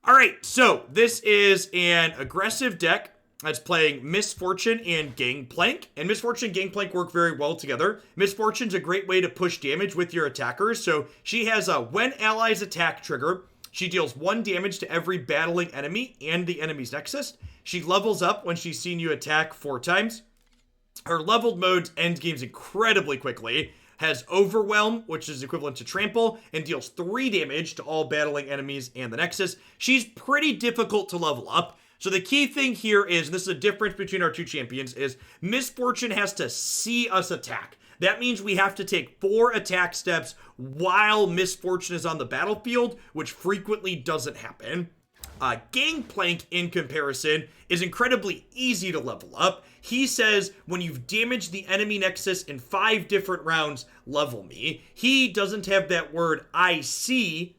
All right, so this is an aggressive deck that's playing Misfortune and Gangplank. And Misfortune and Gangplank work very well together. Misfortune's a great way to push damage with your attackers. So she has a when allies attack trigger. She deals 1 damage to every battling enemy and the enemy's nexus. She levels up when she's seen you attack 4 times. Her leveled modes end games incredibly quickly. Has Overwhelm, which is equivalent to Trample, and deals 3 damage to all battling enemies and the Nexus. She's pretty difficult to level up. So the key thing here is, this is a difference between our 2 champions, is Misfortune has to see us attack. That means we have to take 4 attack steps while Misfortune is on the battlefield, which frequently doesn't happen. Gangplank, in comparison, is incredibly easy to level up. He says, when you've damaged the enemy nexus in 5 different rounds, level me. He doesn't have that word I see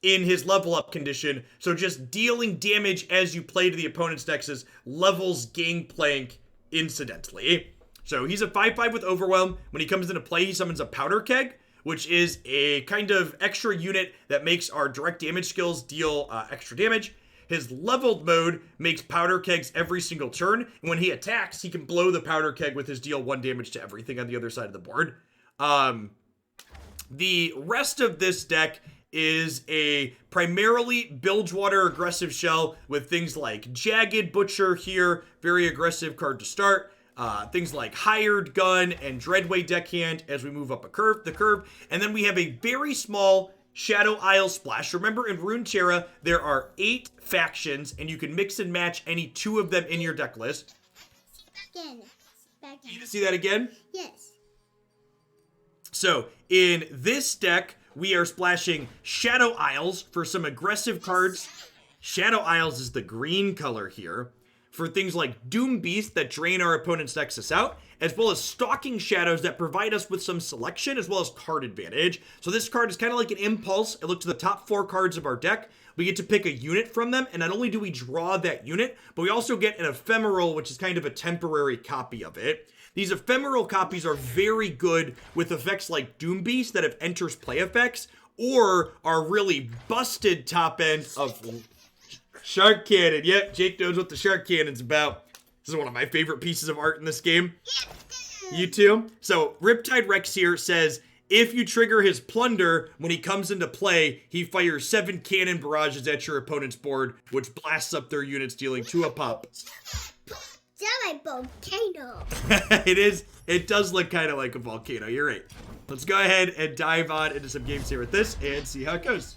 in his level up condition, so just dealing damage as you play to the opponent's nexus levels Gangplank incidentally. So he's a 5/5 with Overwhelm. When he comes into play, he summons a Powder Keg, which is a kind of extra unit that makes our direct damage skills deal extra damage. His leveled mode makes powder kegs every single turn, and when he attacks, he can blow the powder keg with his deal 1 damage to everything on the other side of the board. The rest of this deck is a primarily Bilgewater aggressive shell with things like Jagged Butcher here, very aggressive card to start. Things like Hired Gun and Dreadway Deckhand as we move up the curve. And then we have a very small Shadow Isle Splash. Remember, in Runeterra, there are 8 factions, and you can mix and match any 2 of them in your deck list. Again. Need to see that again? Yes. So, in this deck, we are splashing Shadow Isles for some aggressive cards. Shadow Isles is the green color here. For things like Doom Beast that drain our opponent's nexus out, as well as Stalking Shadows that provide us with some selection, as well as card advantage. So this card is kind of like an impulse. I look to the top 4 cards of our deck. We get to pick a unit from them, and not only do we draw that unit, but we also get an ephemeral, which is kind of a temporary copy of it. These ephemeral copies are very good with effects like Doom Beast that have enters play effects, or are really busted top end of Shark Cannon. Yep, Jake knows what the Shark Cannon's about. This is one of my favorite pieces of art in this game. You too? So, Riptide Rex here says, if you trigger his Plunder, when he comes into play, he fires 7 cannon barrages at your opponent's board, which blasts up their units, dealing 2 a pop. Sound like volcano. It does look kind of like a volcano, you're right. Let's go ahead and dive on into some games here with this and see how it goes.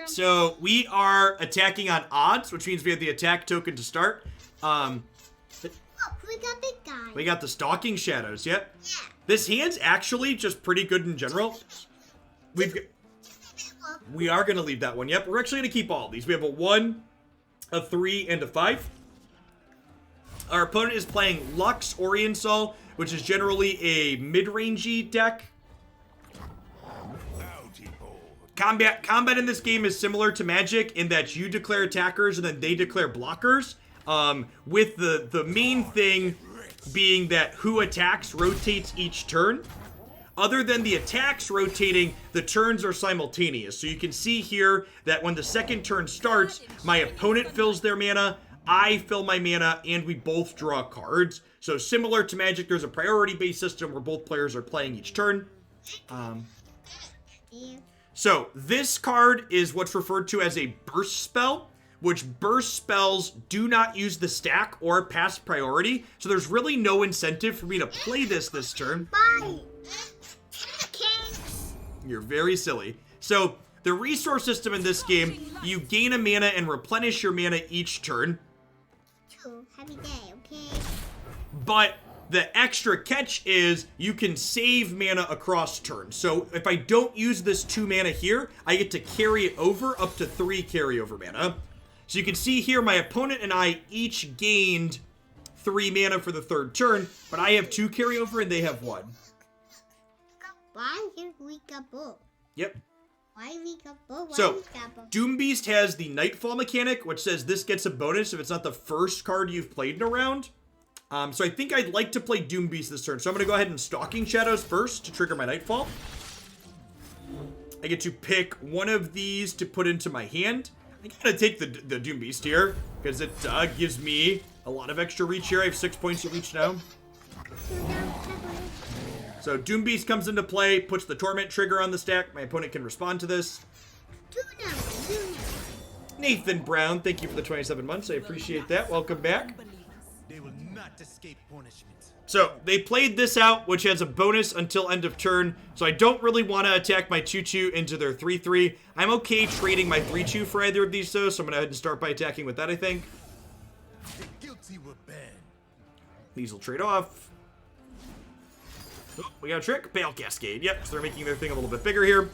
So we are attacking on odds, which means we have the attack token to start. Oh, we got big guy. We got the Stalking Shadows, yep. Yeah. This hand's actually just pretty good in general. We are going to leave that one, yep. We're actually going to keep all of these. We have a 1, a 3, and a 5. Our opponent is playing Lux Oriensol, which is generally a mid-rangey deck. Combat in this game is similar to Magic in that you declare attackers and then they declare blockers. With the main thing being that who attacks rotates each turn. Other than the attacks rotating, the turns are simultaneous. So you can see here that when the second turn starts, my opponent fills their mana, I fill my mana, and we both draw cards. So similar to Magic, there's a priority-based system where both players are playing each turn. So this card is what's referred to as a burst spell, which burst spells do not use the stack or pass priority. So there's really no incentive for me to play this turn. Bye. You're very silly. So the resource system in this game, you gain a mana and replenish your mana each turn. Happy day, okay? But the extra catch is you can save mana across turns. So if I don't use this 2 mana here, I get to carry it over up to 3 carryover mana. So you can see here my opponent and I each gained 3 mana for the 3rd turn, but I have 2 carryover and they have 1. Why here we got both? Yep. Why we got both? So, Doom Beast has the Nightfall mechanic, which says this gets a bonus if it's not the first card you've played in a round. So I think I'd like to play Doom Beast this turn. So I'm going to go ahead and Stalking Shadows first to trigger my Nightfall. I get to pick one of these to put into my hand. I gotta take the Doom Beast here, because it gives me a lot of extra reach here. I have 6 points of reach now. So Doom Beast comes into play, puts the Torment trigger on the stack. My opponent can respond to this. Nathan Brown, thank you for the 27 months. I appreciate that. Welcome back. They will not escape punishment. So they played this out, which has a bonus until end of turn. So I don't really want to attack my 2/2 into their 3/3. I'm okay trading my 3/2 for either of these though, so I'm going to go ahead and start by attacking with that, I think. The guilty were banned. These will trade off. Oh, we got a trick. Pale Cascade. Yep, so they're making their thing a little bit bigger here. I'm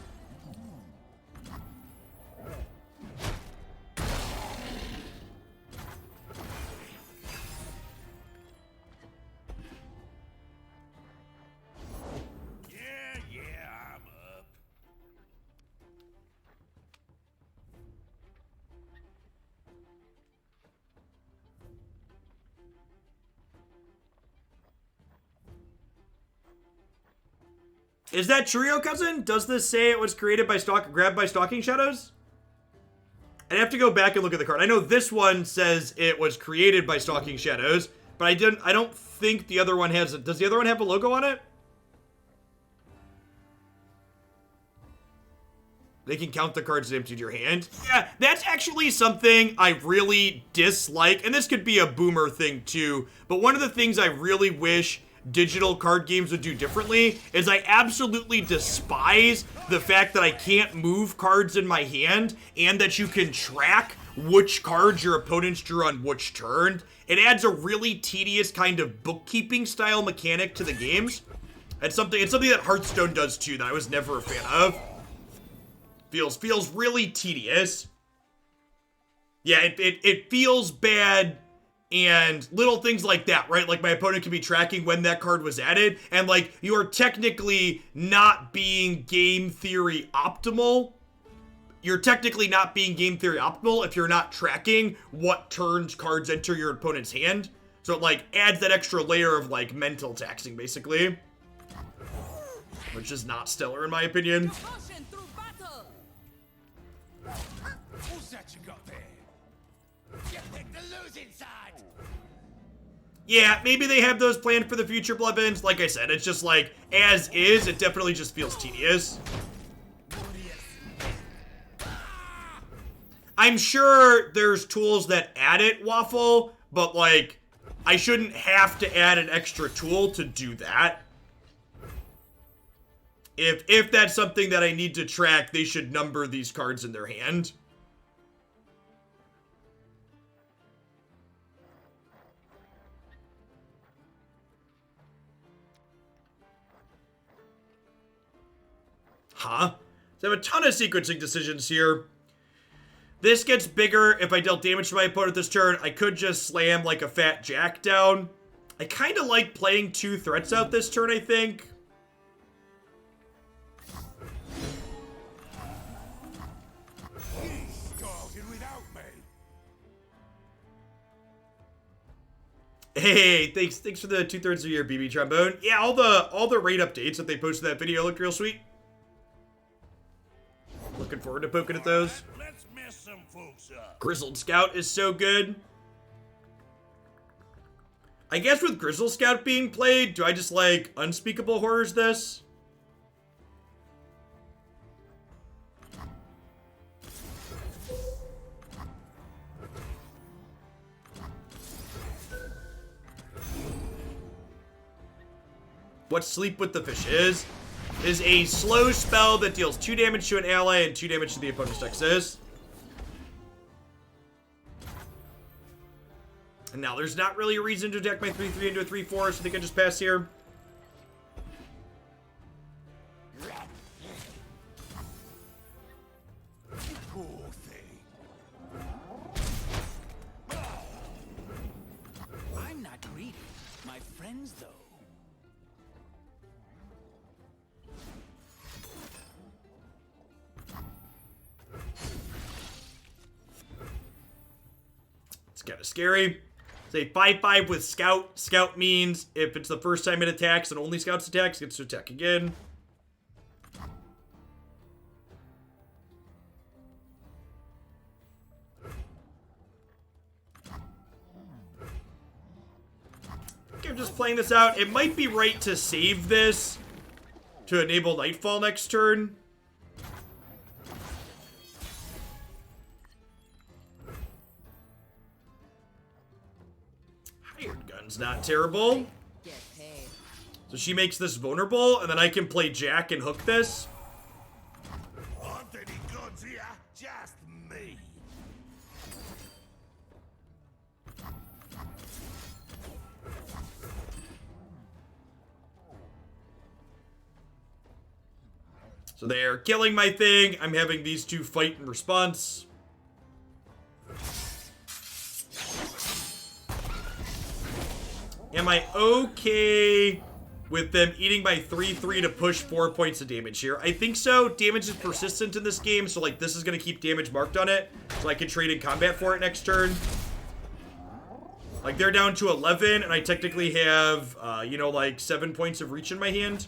up. Is that Trio, cousin? Does this say it was created by grabbed by Stalking Shadows? I'd have to go back and look at the card. I know this one says it was created by Stalking Shadows, but I don't think the other one has it. Does the other one have a logo on it? They can count the cards that emptied your hand. Yeah, that's actually something I really dislike, and this could be a boomer thing too, but one of the things I really wish digital card games would do differently is I absolutely despise the fact that I can't move cards in my hand and that you can track which cards your opponents drew on which turn. It adds a really tedious kind of bookkeeping style mechanic to the games. It's something that Hearthstone does too that I was never a fan of. Feels really tedious. Yeah, it feels bad. And little things like that, right? Like my opponent can be tracking when that card was added, and like you are technically not being game theory optimal. You're technically not being game theory optimal if you're not tracking what turns cards enter your opponent's hand. So it like adds that extra layer of like mental taxing, basically, which is not stellar in my opinion. Who's that you got there? You picked the losing side. Yeah, maybe they have those planned for the future, Bloodbins. Like I said, it's just like, as is, it definitely just feels tedious. I'm sure there's tools that add it, Waffle, but like, I shouldn't have to add an extra tool to do that. If that's something that I need to track, they should number these cards in their hand. Huh? So I have a ton of sequencing decisions here. This gets bigger if I dealt damage to my opponent this turn. I could just slam like a fat jack down. I kind of like playing 2 threats out this turn, I think. He started without me. Hey, thanks for the 2/3 of your BB trombone. Yeah, all the raid updates that they posted in that video looked real sweet. Looking forward to poking at those. Let's mess some folks up. Grizzled Scout is so good. I guess with Grizzled Scout being played, do I just like Unspeakable Horrors this? What Sleep with the Fish is a slow spell that deals 2 damage to an ally and 2 damage to the opponent's Texas. And now there's not really a reason to attack my 3/3 into a 3/4, so I think I just pass here. Poor thing. I'm not greedy. My friends, though. It's kind of scary. Say 5/5 with Scout. Scout means if it's the first time it attacks and only Scout's attacks, it gets to attack again. I'm just playing this out. It might be right to save this to enable Nightfall next turn. Hired Gun's not terrible. So she makes this vulnerable, and then I can play Jack and hook this. Aren't any gods here? Just me. So they're killing my thing. I'm having these two fight in response. Am I okay with them eating my 3/3 to push 4 points of damage here? I think so. Damage is persistent in this game, so like this is going to keep damage marked on it. So I can trade in combat for it next turn. Like they're down to 11, and I technically have, you know, like 7 points of reach in my hand.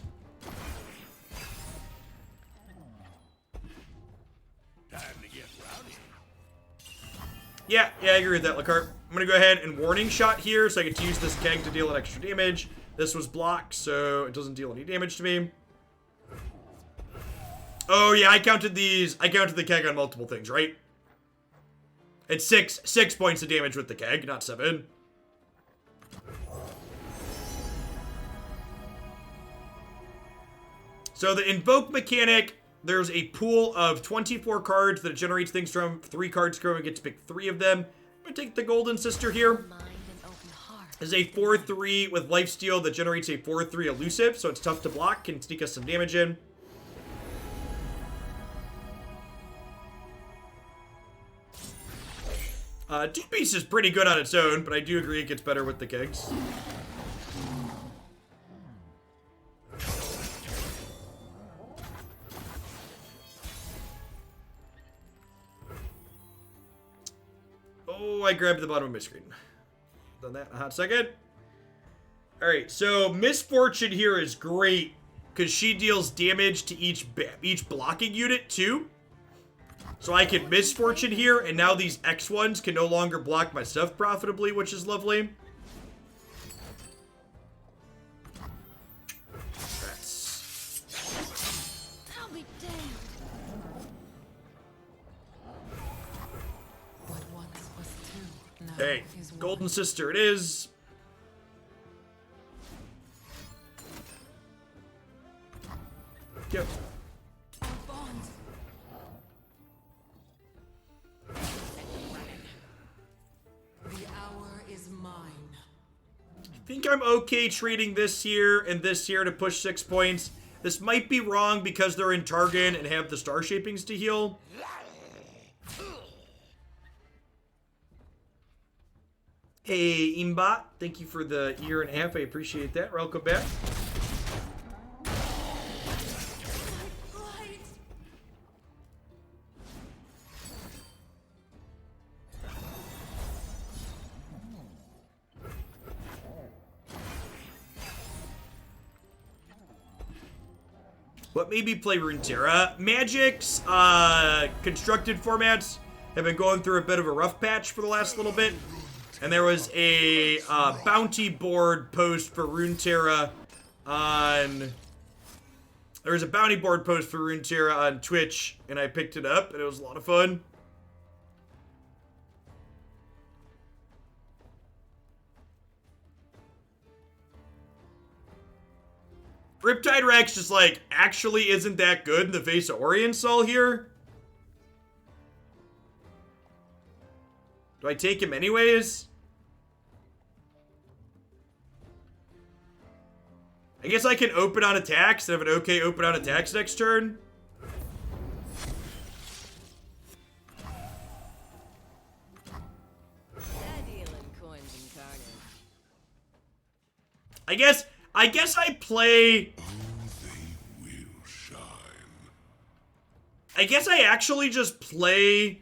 Yeah, I agree with that, Lacart. I'm gonna go ahead and warning shot here, so I get to use this keg to deal an extra damage. This was blocked, so it doesn't deal any damage to me. Oh yeah, I counted these. I counted the keg on multiple things, right? It's six points of damage with the keg, not 7. So the invoke mechanic. There's a pool of 24 cards that it generates things from. 3 cards go and get to pick 3 of them. I'm going to take the Golden Sister here. This is a 4/3 with lifesteal that generates a 4/3 elusive, so it's tough to block. Can sneak us some damage in. Two Piece is pretty good on its own, but I do agree it gets better with the kegs. Oh, I grabbed the bottom of my screen. Done that in a hot second. Alright, so Misfortune here is great because she deals damage to each blocking unit too. So I can Misfortune here, and now these X1s can no longer block my stuff profitably, which is lovely. Hey, Golden Sister it is. Yep. The hour is mine. I think I'm okay trading this here and this here to push 6 points. This might be wrong because they're in Targon and have the star shapings to heal. Hey, Imbot, thank you for the year and a half. I appreciate that. Welcome back. What made me play Runeterra? Magic's constructed formats have been going through a bit of a rough patch for the last little bit. And there was a bounty board post for Runeterra on... There was a bounty board post for Runeterra on Twitch, and I picked it up, and it was a lot of fun. Riptide Rex just, like, actually isn't that good in the face of Oriensol here. Do I take him anyways? I guess I can open on attacks and have an okay open on attacks next turn. I guess I play... I guess I actually just play...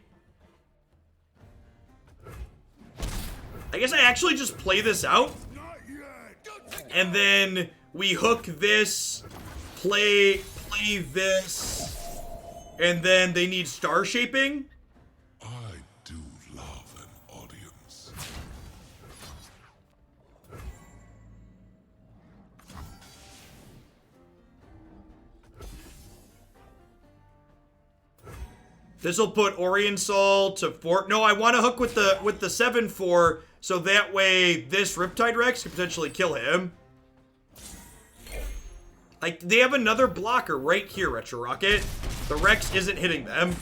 I guess I actually just play this out. Not yet. Don't take And then we hook this, play this, and then they need star shaping. I do love an audience. This will put Orion Soul to 4. No, I want to hook with the 7/4, so that way this Riptide Rex can potentially kill him. Like, they have another blocker right here, Retro Rocket. The Rex isn't hitting them.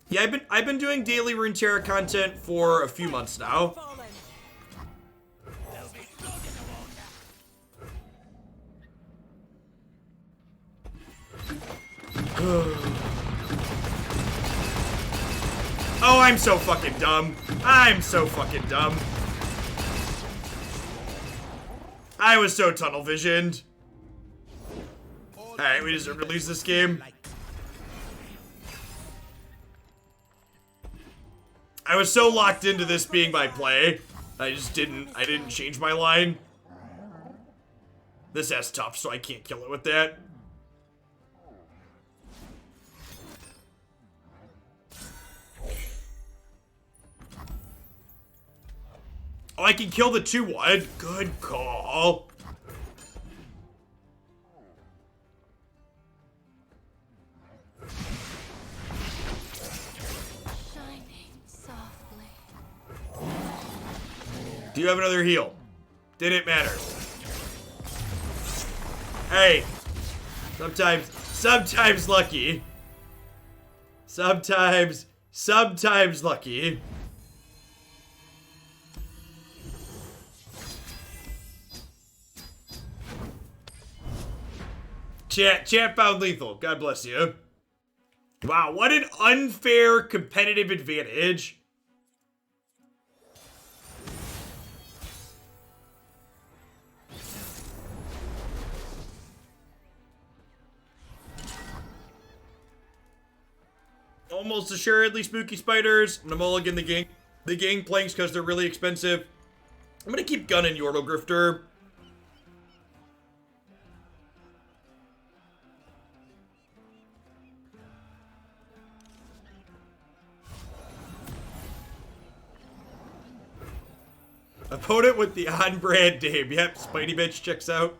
Yeah, I've been doing daily Runeterra content for a few months now. Oh, I'm so fucking dumb. I'm so fucking dumb. I was so tunnel visioned. Alright, we deserve to lose this game. I was so locked into this being my play. I didn't change my line. This has tough, so I can't kill it with that. Oh, I can kill the 2/1. Good call. Shining softly. Do you have another heal? Didn't matter. Hey. Sometimes lucky. Sometimes lucky. Chat found lethal. God bless you. Wow, what an unfair competitive advantage. Almost assuredly spooky spiders. I'm gonna mulligan the gangplanks because they're really expensive. I'm gonna keep gunning Yordle Grifter. Opponent with the on-brand name. Yep, Spidey Bitch checks out.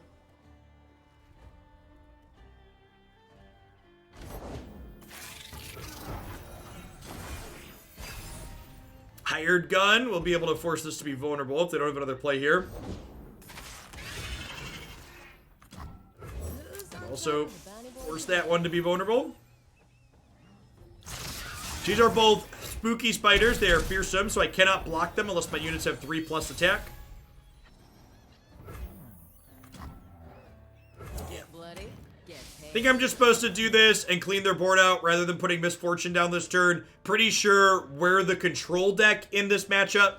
Hired Gun will be able to force this to be vulnerable if they don't have another play here. Also, force that one to be vulnerable. These are both spooky spiders. They are fearsome, so I cannot block them unless my units have 3+ attack. Get bloody, get I think I'm just supposed to do this and clean their board out rather than putting Misfortune down this turn. Pretty sure we're the control deck in this matchup.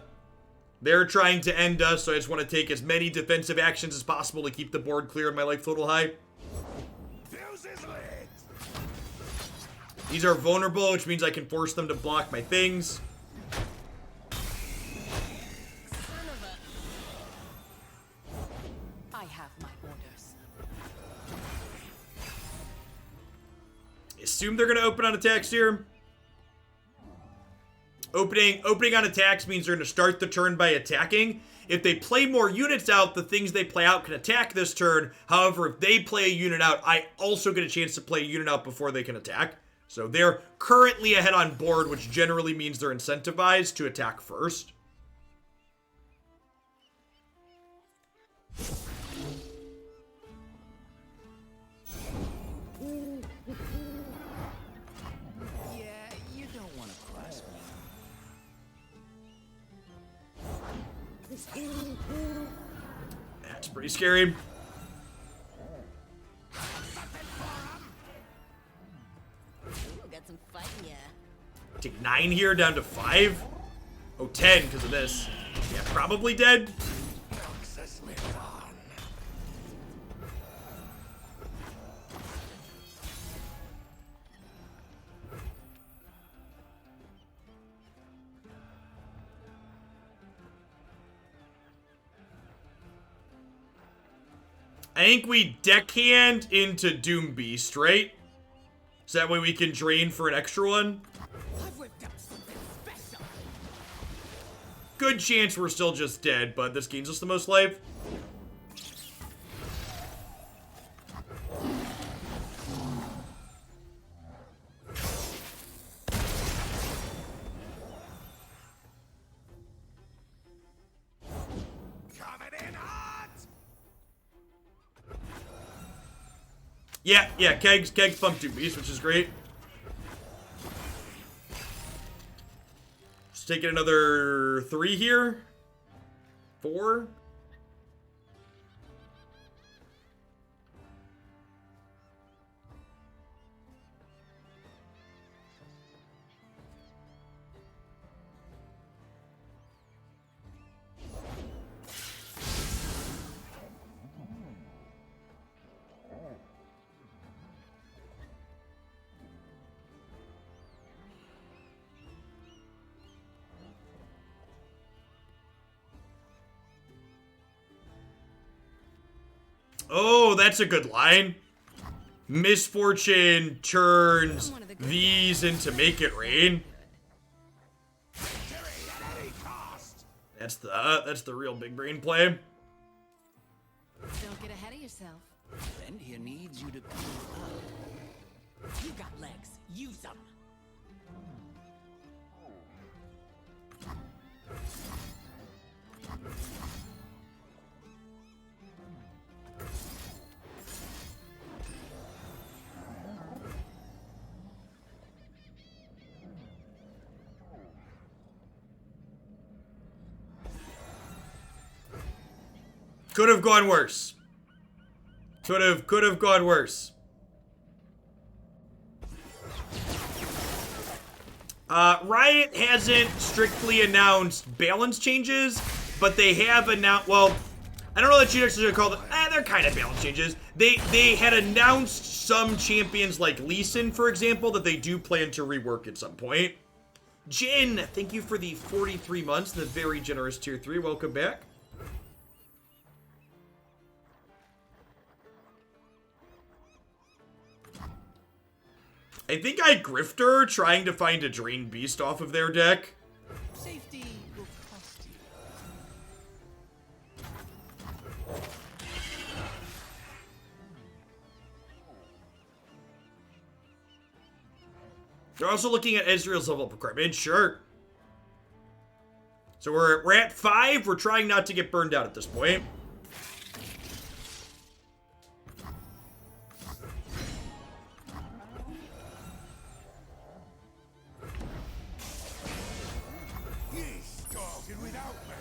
They're trying to end us, so I just want to take as many defensive actions as possible to keep the board clear and my life total high. Fuse his legs. These are vulnerable, which means I can force them to block my things. I have my orders. Assume they're going to open on attacks here. Opening on attacks means they're going to start the turn by attacking. If they play more units out, the things they play out can attack this turn. However, if they play a unit out, I also get a chance to play a unit out before they can attack. So they're currently ahead on board, which generally means they're incentivized to attack first. Yeah, you don't want to crush me. That's pretty scary. Got some fight in ya. Take 9 here down to 5. Oh, 10 because of this. Yeah, probably dead. Access me on. I think we deckhand into Doom Beast, right? So that way we can drain for an extra one. I've whipped up something special. Good chance we're still just dead, but this gains us the most life. Coming in hot. Yeah, Kegs bumped Doom Beast, which is great. Just taking another 3 here. 4. Oh, that's a good line. Misfortune turns these into Make It Rain. Victory at any cost. That's the real big brain play. Don't get ahead of yourself. Bendia needs you to cool up. You got legs. Use them. Could have gone worse. Could have gone worse. Riot hasn't strictly announced balance changes, but they have announced, well, I don't know that you'd actually call them, they're kind of balance changes. They had announced some champions like Lee Sin, for example, that they do plan to rework at some point. Jin, thank you for the 43 months, the very generous tier 3. Welcome back. I think I Grifter trying to find a Drain Beast off of their deck. Safety will cost you. They're also looking at Ezreal's level up requirement. Sure. So we're at 5. We're trying not to get burned out at this point. He started without me.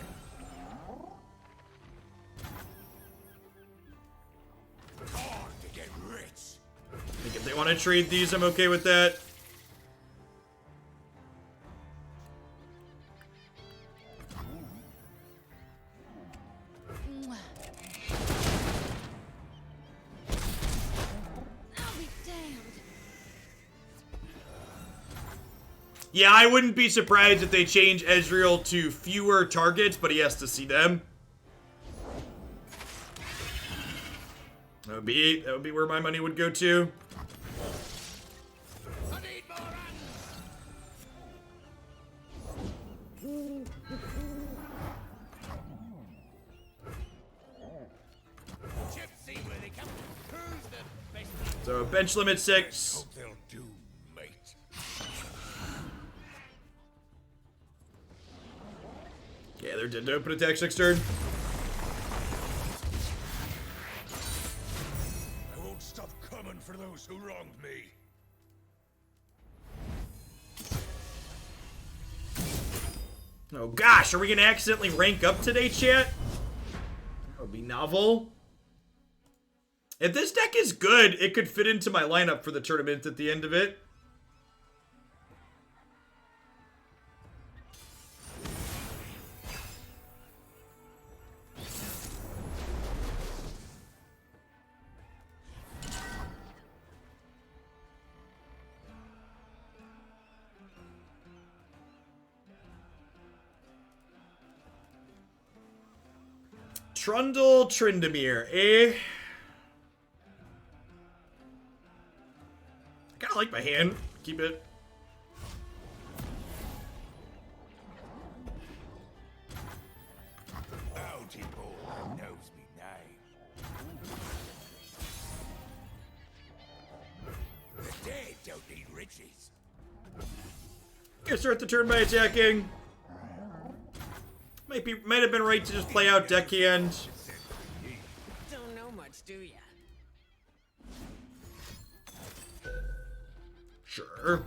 Time to get rich. I think if they want to trade these, I'm okay with that. I'll be damned. Yeah, I wouldn't be surprised if they change Ezreal to fewer targets, but he has to see them. That would be where my money would go to. I need more hands. Chip, see where they come. Who's the best? So bench limit 6. Hope they'll do, mate. Yeah, they're dead to open attack next turn. I won't stop coming for those who wronged me. Oh gosh, are we gonna accidentally rank up today, chat? That would be novel. If this deck is good, it could fit into my lineup for the tournament at the end of it. Trundle Tryndamere, eh? I like my hand. Keep it. Bounty Ball knows me name. The dead don't need riches. Gonna start the turn by attacking. Might have been right to just play out deckhand. Don't know much, do ya? Sure.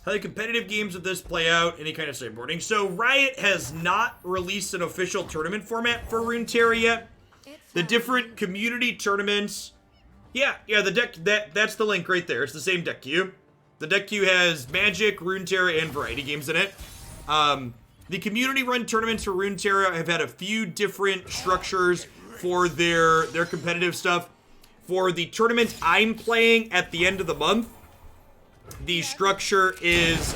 How the competitive games of this play out, any kind of sideboarding. So Riot has not released an official tournament format for Runeterra yet. The different community tournaments. Yeah, the deck, that's the link right there. It's the same deck queue. The deck queue has Magic, Runeterra, and variety games in it. The community-run tournaments for Runeterra have had a few different structures for their competitive stuff. For the tournament I'm playing at the end of the month, the structure is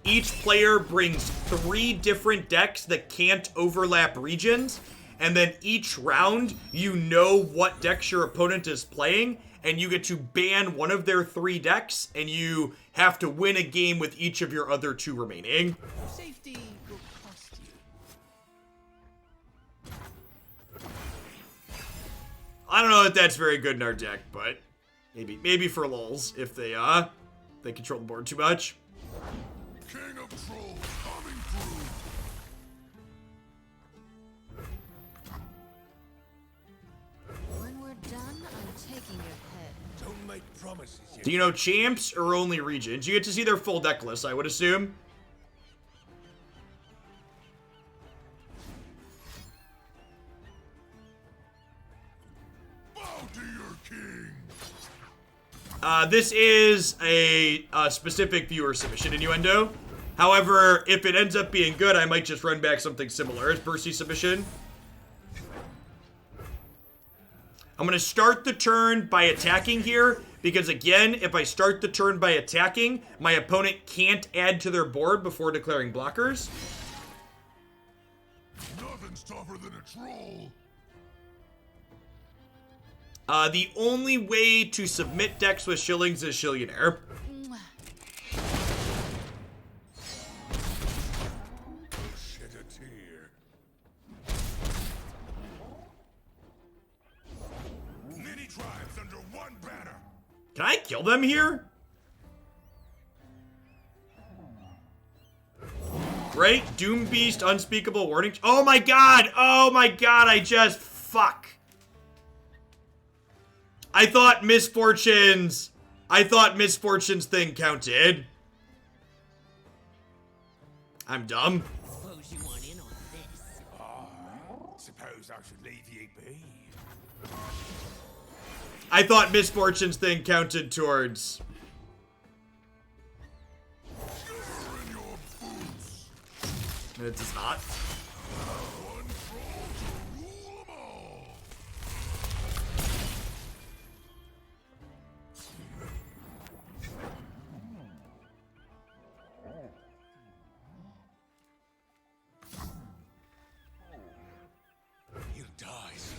each player brings 3 different decks that can't overlap regions, and then each round you know what decks your opponent is playing, and you get to ban one of their 3 decks, and you have to win a game with each of your other 2 remaining. Safety will cost you. I don't know if that's very good in our deck, but maybe for lulz if they control the board too much. King of Trolls coming through. When we're done, I'm taking your head. Don't make promises yet. Do you know champs or only regions? You get to see their full deck list, I would assume. Bow to your king. This is a specific viewer submission, Innuendo. However, if it ends up being good, I might just run back something similar as Percy submission. I'm going to start the turn by attacking here, because again, if I start the turn by attacking, my opponent can't add to their board before declaring blockers. Nothing's tougher than a troll. The only way to submit decks with shillings is Shillionaire. Shed a tear. Many tribes under one banner. Can I kill them here? Right? Doom Beast, Unspeakable Warning. Oh my god! Oh my god, fuck. I thought Misfortune's thing counted. I'm dumb. Suppose you want in on this. Suppose I should leave ye be. I thought Misfortune's thing counted towards. Shiver in your boots. It does not. One troll to rule 'em all. He'll die soon.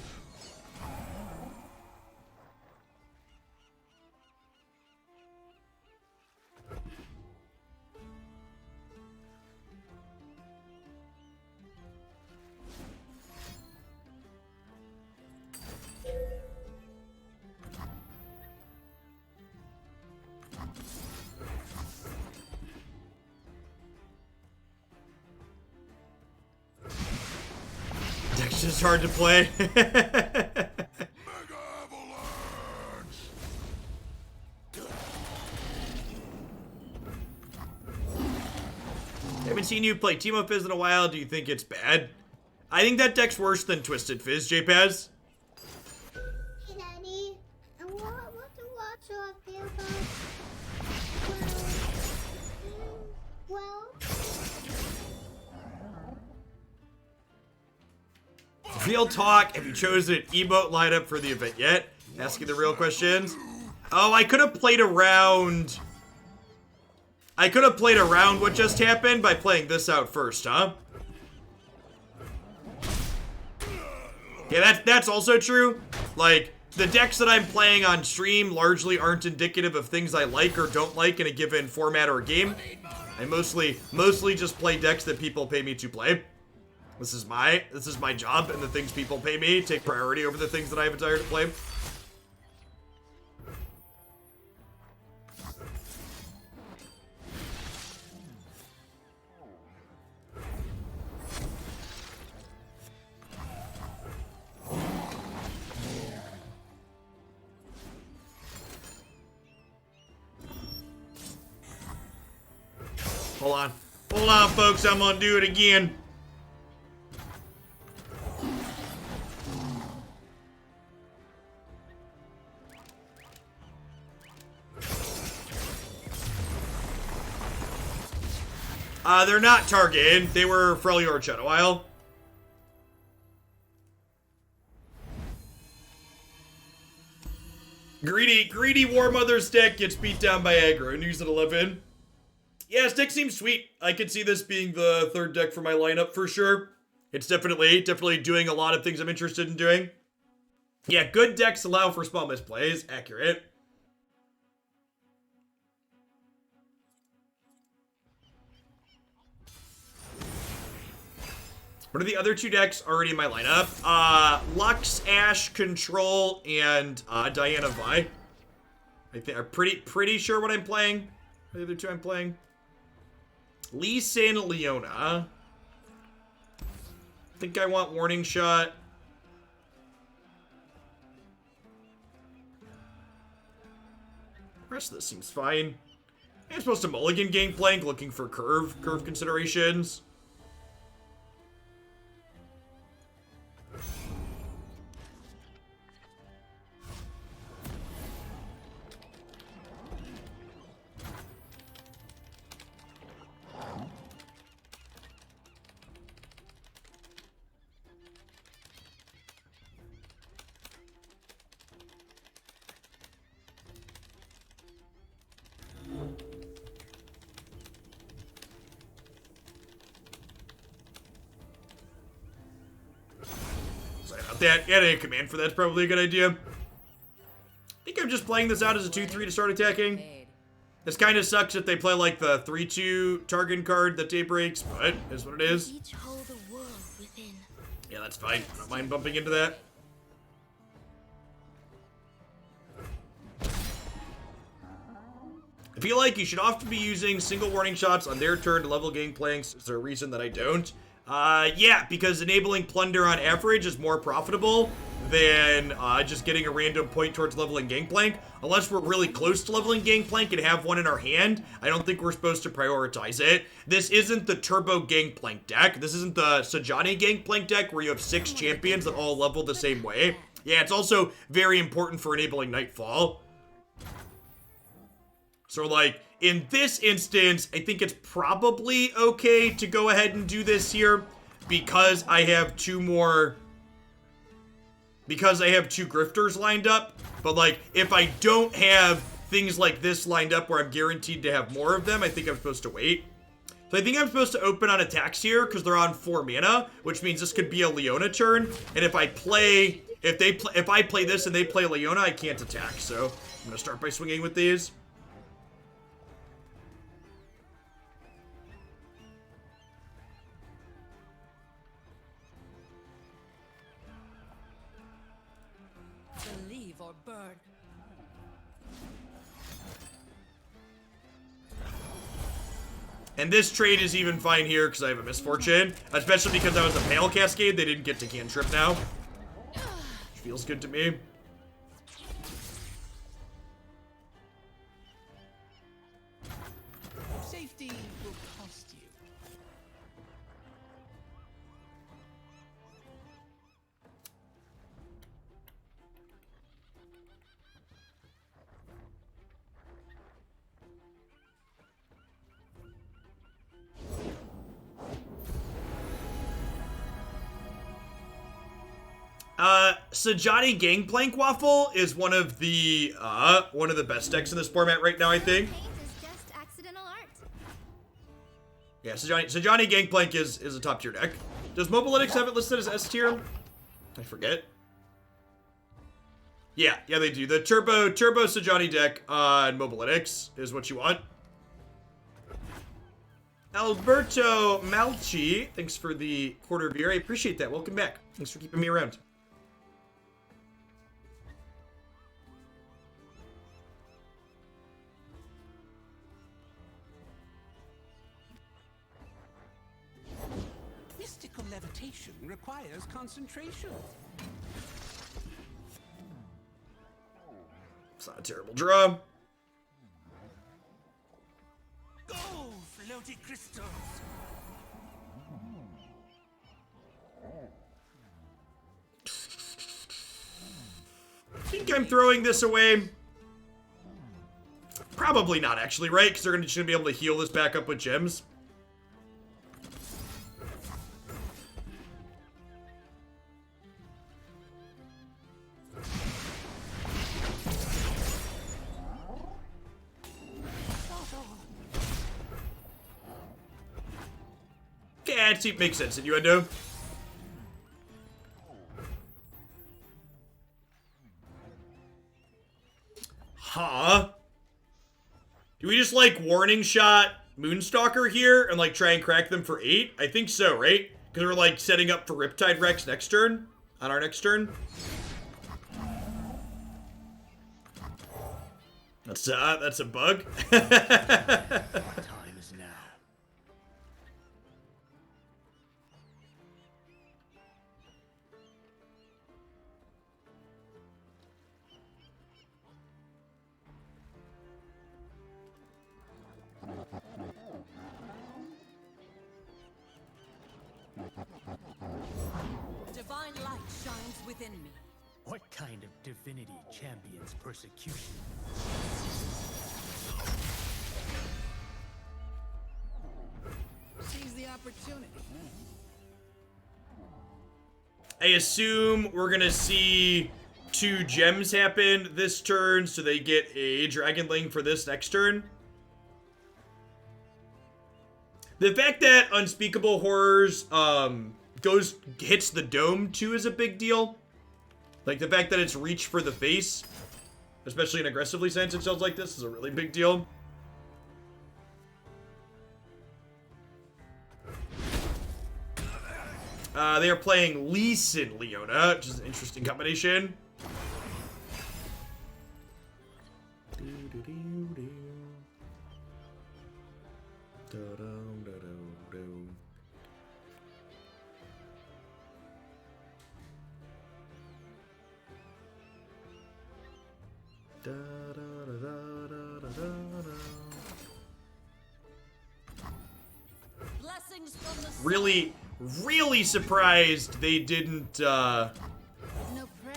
Deck's just hard to play. Mega avalanche. Haven't seen you play Teemo Fizz in a while. Do you think it's bad? I think that deck's worse than Twisted Fizz, JPaz. Hey, Daddy. I want to watch off there, but... Well... Real talk, have you chosen an emote lineup for the event yet? Asking the real questions. Oh, I could have played around... what just happened by playing this out first, huh? Yeah, that's also true. Like, the decks that I'm playing on stream largely aren't indicative of things I like or don't like in a given format or game. I mostly just play decks that people pay me to play. This is my job, and the things people pay me take priority over the things that I have a desire to play. Hold on, folks. I'm gonna do it again. They're not targeted. They were Freljord Shadow Isle. Greedy War Mother's deck gets beat down by Aggro. News at 11. Yeah, this deck seems sweet. I could see this being the third deck for my lineup for sure. It's definitely doing a lot of things I'm interested in doing. Yeah, good decks allow for small misplays. Accurate. What are the other two decks already in my lineup? Lux, Ash, Control, and Diana Vi. I think I'm pretty sure what I'm playing. The other two I'm playing. Lee Sin, Leona. I think I want Warning Shot. The rest of this seems fine. I'm supposed to mulligan Gangplank, looking for curve considerations. That adding a command for that's probably a good idea. I think I'm just playing this out as a 2-3 to start attacking. This kind of sucks if they play like the 3-2 target card that day breaks, but is what it is. Each hold a world within. Yeah, that's fine. I don't mind bumping into that. I feel like you should often be using single warning shots on their turn to level Gangplanks. Is there a reason that I don't? Yeah, because enabling Plunder on average is more profitable than just getting a random point towards leveling Gangplank. Unless we're really close to leveling Gangplank and have one in our hand, I don't think we're supposed to prioritize it. This isn't the Turbo Gangplank deck. This isn't the Sajani Gangplank deck where you have 6 champions that all level the same way. Yeah, it's also very important for enabling Nightfall. So, like, in this instance, I think it's probably okay to go ahead and do this here because I have two grifters lined up. But, like, if I don't have things like this lined up where I'm guaranteed to have more of them, I think I'm supposed to wait. So I think I'm supposed to open on attacks here because they're on 4 mana, which means this could be a Leona turn. And if I play this and they play Leona, I can't attack. So I'm going to start by swinging with these. Believe or burn. And this trade is even fine here because I have a misfortune. Especially because I was a Pale Cascade, they didn't get to cantrip now. Which feels good to me. Safety will cost you. Sajani Gangplank Waffle is one of the best decks in this format right now, I think. Paint is just accidental art. Yeah, Sajani Gangplank is a top tier deck. Does Mobilytics have it listed as S tier? I forget. Yeah, they do. The Turbo Sajani deck on Mobalytics is what you want. Alberto Malchi, thanks for the quarter beer. I appreciate that. Welcome back. Thanks for keeping me around. Mystical levitation requires concentration. It's not a terrible draw. Go, floaty crystals! I think I'm throwing this away. Probably not, actually, right? Because they're just going to be able to heal this back up with gems. Yeah, it makes sense, innuendo. Huh? Do we just, like, warning shot Moonstalker here and, like, try and crack them for 8? I think so, right? Because we're, like, setting up for Riptide Rex next turn. On our next turn. That's a bug. Time is now. Divine light shines within me. What kind of divinity champions persecution? Seize the opportunity. I assume we're gonna see 2 gems happen this turn, so they get a Dragonling for this next turn. The fact that Unspeakable Horrors hits the dome too is a big deal. Like the fact that it's reach for the face, especially in aggressively sensitive cells like this, is a really big deal. They are playing Lee and Leona, which is an interesting combination. Blessings from the Really surprised they didn't no prey.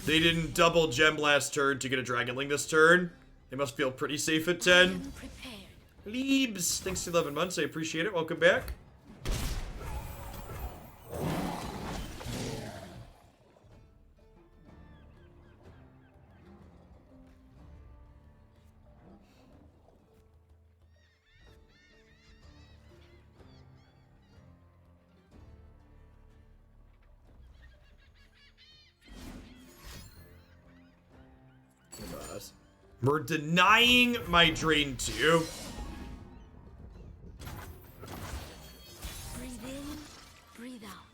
they didn't double gem last turn to get a Dragonling this turn. They must feel pretty safe at 10. Prepared. Leebs, thanks to 11 months, I appreciate it. Welcome back. We're denying my Drain 2. Breathe in, breathe out.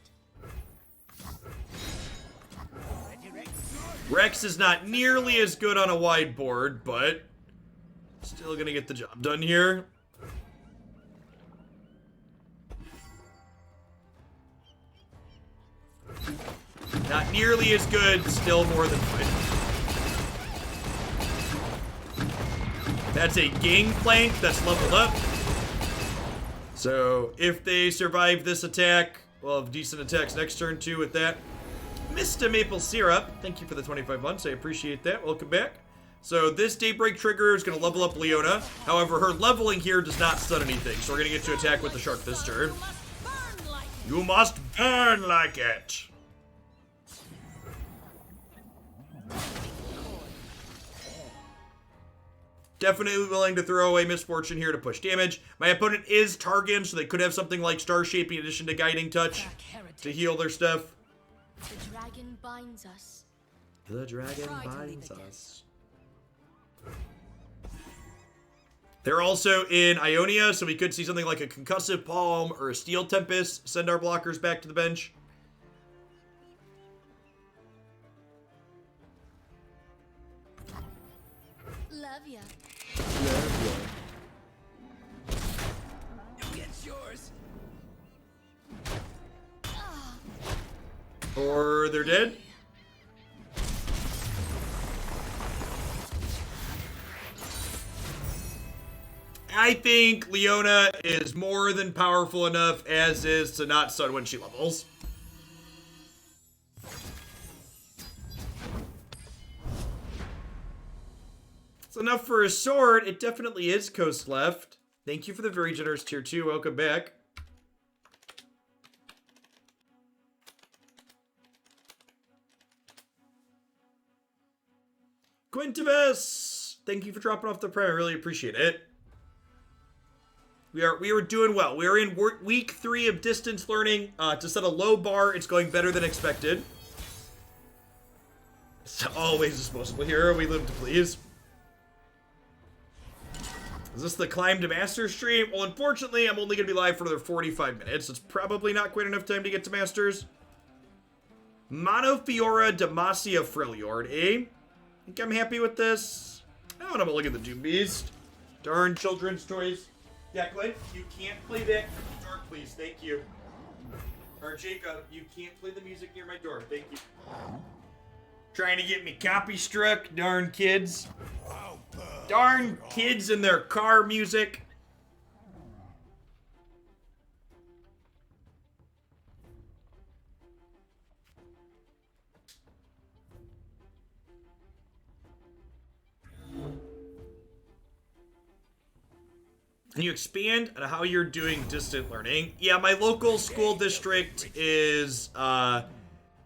Rex is not nearly as good on a wide board, but still gonna get the job done here. Not nearly as good, still more than fine. That's a Gangplank that's leveled up. So if they survive this attack, we'll have decent attacks next turn too with that. Mr. Maple Syrup, thank you for the 25 months. I appreciate that. Welcome back. So this Daybreak trigger is going to level up Leona. However, her leveling here does not stun anything. So we're going to get to attack with the Shark this turn. You must burn like it. Definitely willing to throw away Misfortune here to push damage. My opponent is Targan, so they could have something like Star Shape in addition to Guiding Touch to heal their stuff. The dragon binds us. The dragon Try to leave binds again. us. They're also in Ionia, so we could see something like a Concussive Palm or a Steel Tempest send our blockers back to the bench. Love ya. It's yours. Or they're dead. I think Leona is more than powerful enough as is to not stun when she levels. It's enough for a sword. It definitely is Coast left. Thank you for the very generous tier 2. Welcome back. Quintimus! Thank you for dropping off the prime. I really appreciate it. We are doing well. We are in week 3 of distance learning. To set a low bar, it's going better than expected. It's always a disposable hero. We live to please. Is this the Climb to Master stream? Well, unfortunately, I'm only going to be live for another 45 minutes. It's probably not quite enough time to get to Masters. Mono Fiora Demacia Freljord, eh? Think I'm happy with this? I don't know, but look at the Doom Beast. Darn children's toys. Declan, you can't play that dark, please. Thank you. Or Jacob, you can't play the music near my door. Thank you. Trying to get me copy struck, darn kids. Darn kids and their car music. Can you expand on how you're doing distant learning? Yeah, my local school district is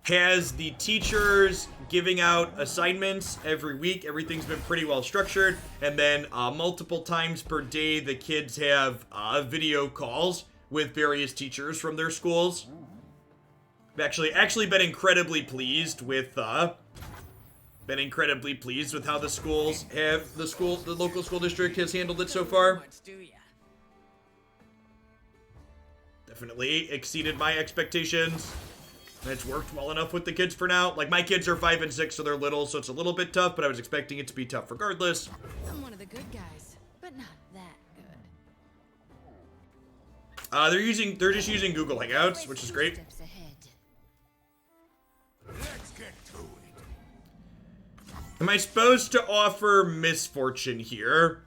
has the teachers giving out assignments every week. Everything's been pretty well structured, and then multiple times per day the kids have video calls with various teachers from their schools. I've actually been incredibly pleased with how the schools have the local school district has handled it so far. Much, do ya? Definitely exceeded my expectations. And it's worked well enough with the kids for now. Like, my kids are 5 and 6, so they're little, so it's a little bit tough, but I was expecting it to be tough regardless. I'm one of the good guys, but not that good. They're just using Google Hangouts, which is great. Steps ahead. Let's get to it. Am I supposed to offer Misfortune here?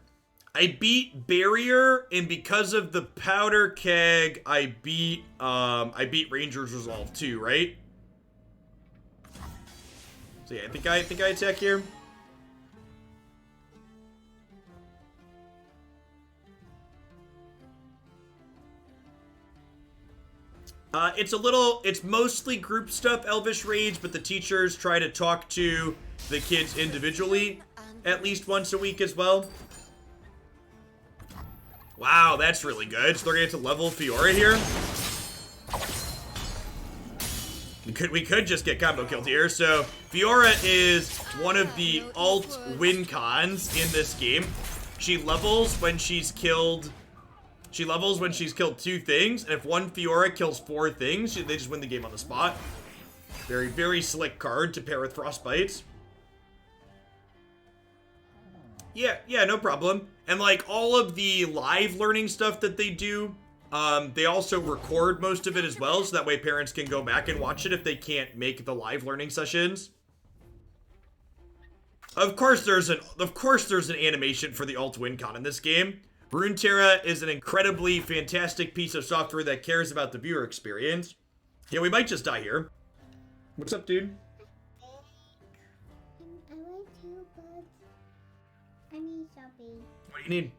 I beat Barrier, and because of the Powder Keg, I beat Ranger's Resolve too, right? So yeah, I think I attack here. It's mostly group stuff, Elvish Rage, but the teachers try to talk to the kids individually at least once a week as well. Wow, that's really good. So they're gonna get to level Fiora here. We could just get combo killed here. So Fiora is one of the alt win cons in this game. She levels when she's killed. She levels when she's killed 2 things, and if one Fiora kills 4 things, they just win the game on the spot. Very, very slick card to pair with Frostbites. Yeah, no problem. And like all of the live learning stuff that they do, they also record most of it as well, so that way parents can go back and watch it if they can't make the live learning sessions. Of course there's an animation for the alt win con in this game. Runeterra is an incredibly fantastic piece of software that cares about the viewer experience. Yeah, we might just die here. What's up, dude? I want to, but I need shopping. What do you need?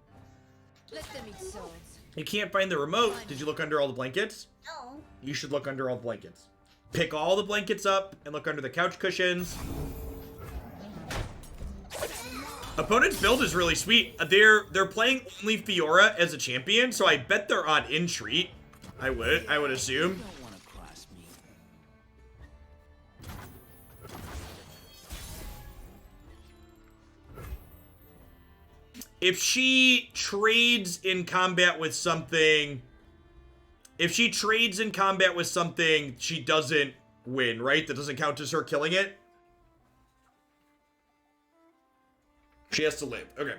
Let them eat souls. You can't find the remote. Did you look under all the blankets? No. You should look under all the blankets. Pick all the blankets up and look under the couch cushions. Opponent's build is really sweet. They're playing only Fiora as a champion, so I bet they're on Entreat. I would assume. Don't wanna cross me. if she trades in combat with something, she doesn't win, right? That doesn't count as her killing it. She has to live. Okay.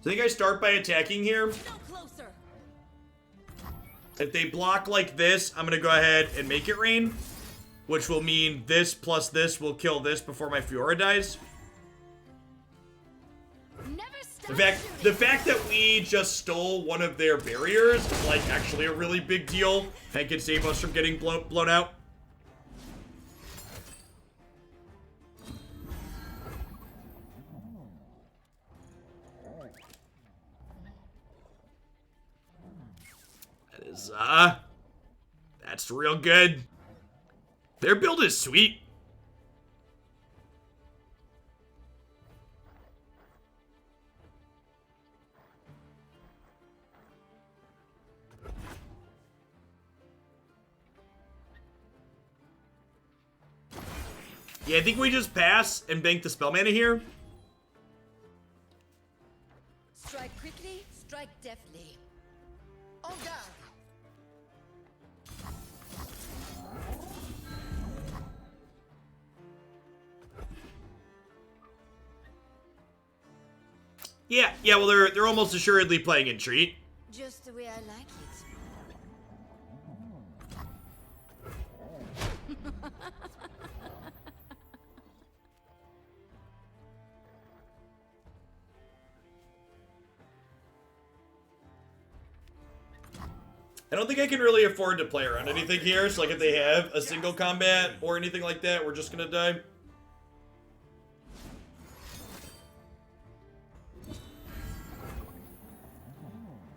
So I think I start by attacking here. If they block like this, I'm going to go ahead and make it rain, which will mean this plus this will kill this before my Fiora dies. The fact that we just stole one of their barriers is like actually a really big deal and can save us from getting blown out. That's real good. Their build is sweet. Yeah, I think we just pass and bank the spell mana here. Strike quickly, strike deftly. En garde. Yeah, well, they're almost assuredly playing Entreat. Just the way I like it. I don't think I can really afford to play around anything here, so like if they have a single combat or anything like that, we're just gonna die.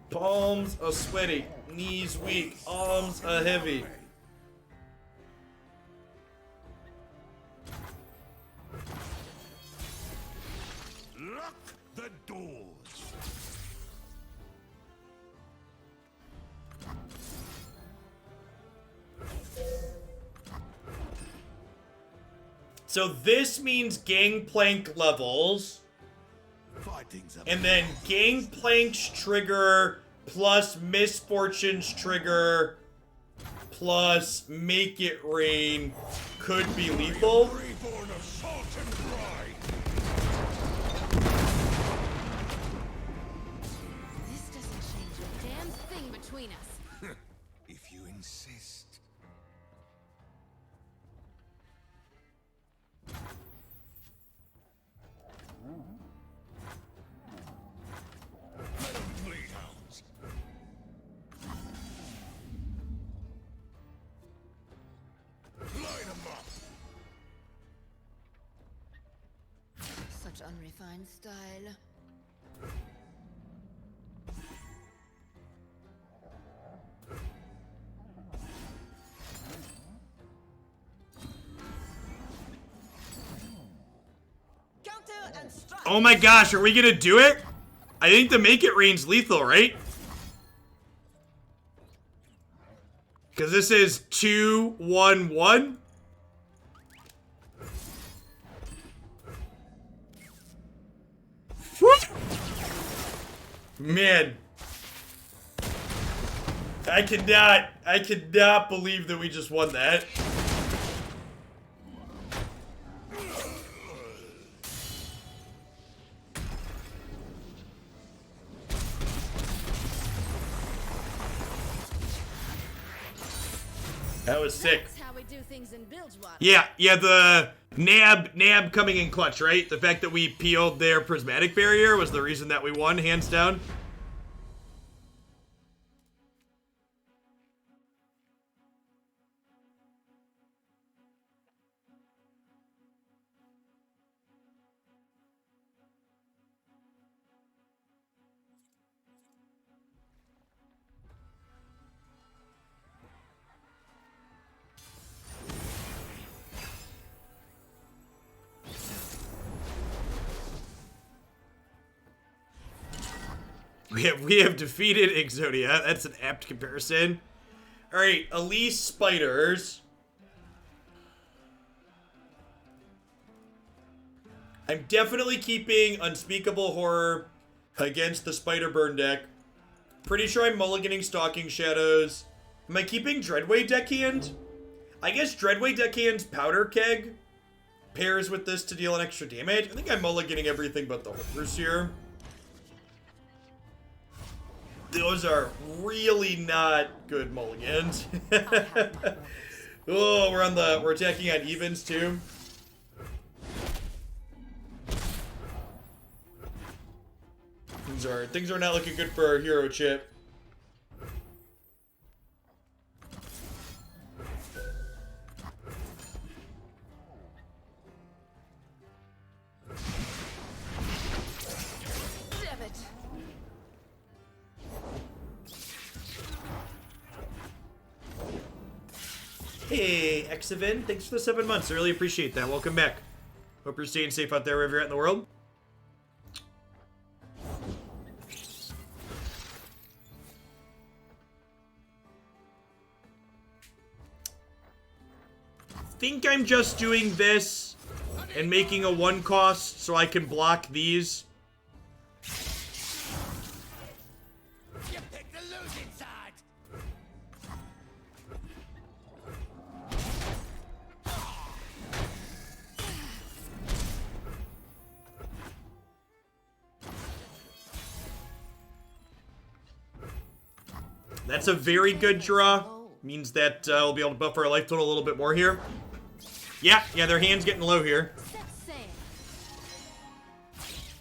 Palms are sweaty, knees weak, arms are heavy. Lock the doors. So this means Gangplank levels, and then Gangplank's trigger plus Misfortune's trigger plus Make It Rain could be lethal. Reborn of salt and brine. This doesn't change a damn thing between us. If you insist. Let 'em bleed out. Line 'em up. Such unrefined style. Counter and strike. Oh my gosh, are we gonna do it? I think the Make It Rain's lethal, right? Because this is 2-1-1. Man. I cannot believe that we just won that. That was sick. That's how we do things in Bilgewater. Yeah, the nab coming in clutch, right? The fact that we peeled their prismatic barrier was the reason that we won, hands down. We have defeated Exodia. That's an apt comparison. Alright, Elise Spiders. I'm definitely keeping Unspeakable Horror against the Spider Burn deck. Pretty sure I'm mulliganing Stalking Shadows. Am I keeping Dreadway Deckhand? I guess Dreadway Deckhand's Powder Keg pairs with this to deal an extra damage. I think I'm mulliganing everything but the Horrors here. Those are really not good mulligans. Oh, we're attacking on evens too. Things are not looking good for our hero chip. Damn it. Hey, Exivin, thanks for the 7 months. I really appreciate that. Welcome back. Hope you're staying safe out there wherever you're at in the world. Think I'm just doing this and making a 1 cost so I can block these. You picked the losing side. That's a very good draw. Means that we'll be able to buff our life total a little bit more here. Yeah, their hand's getting low here.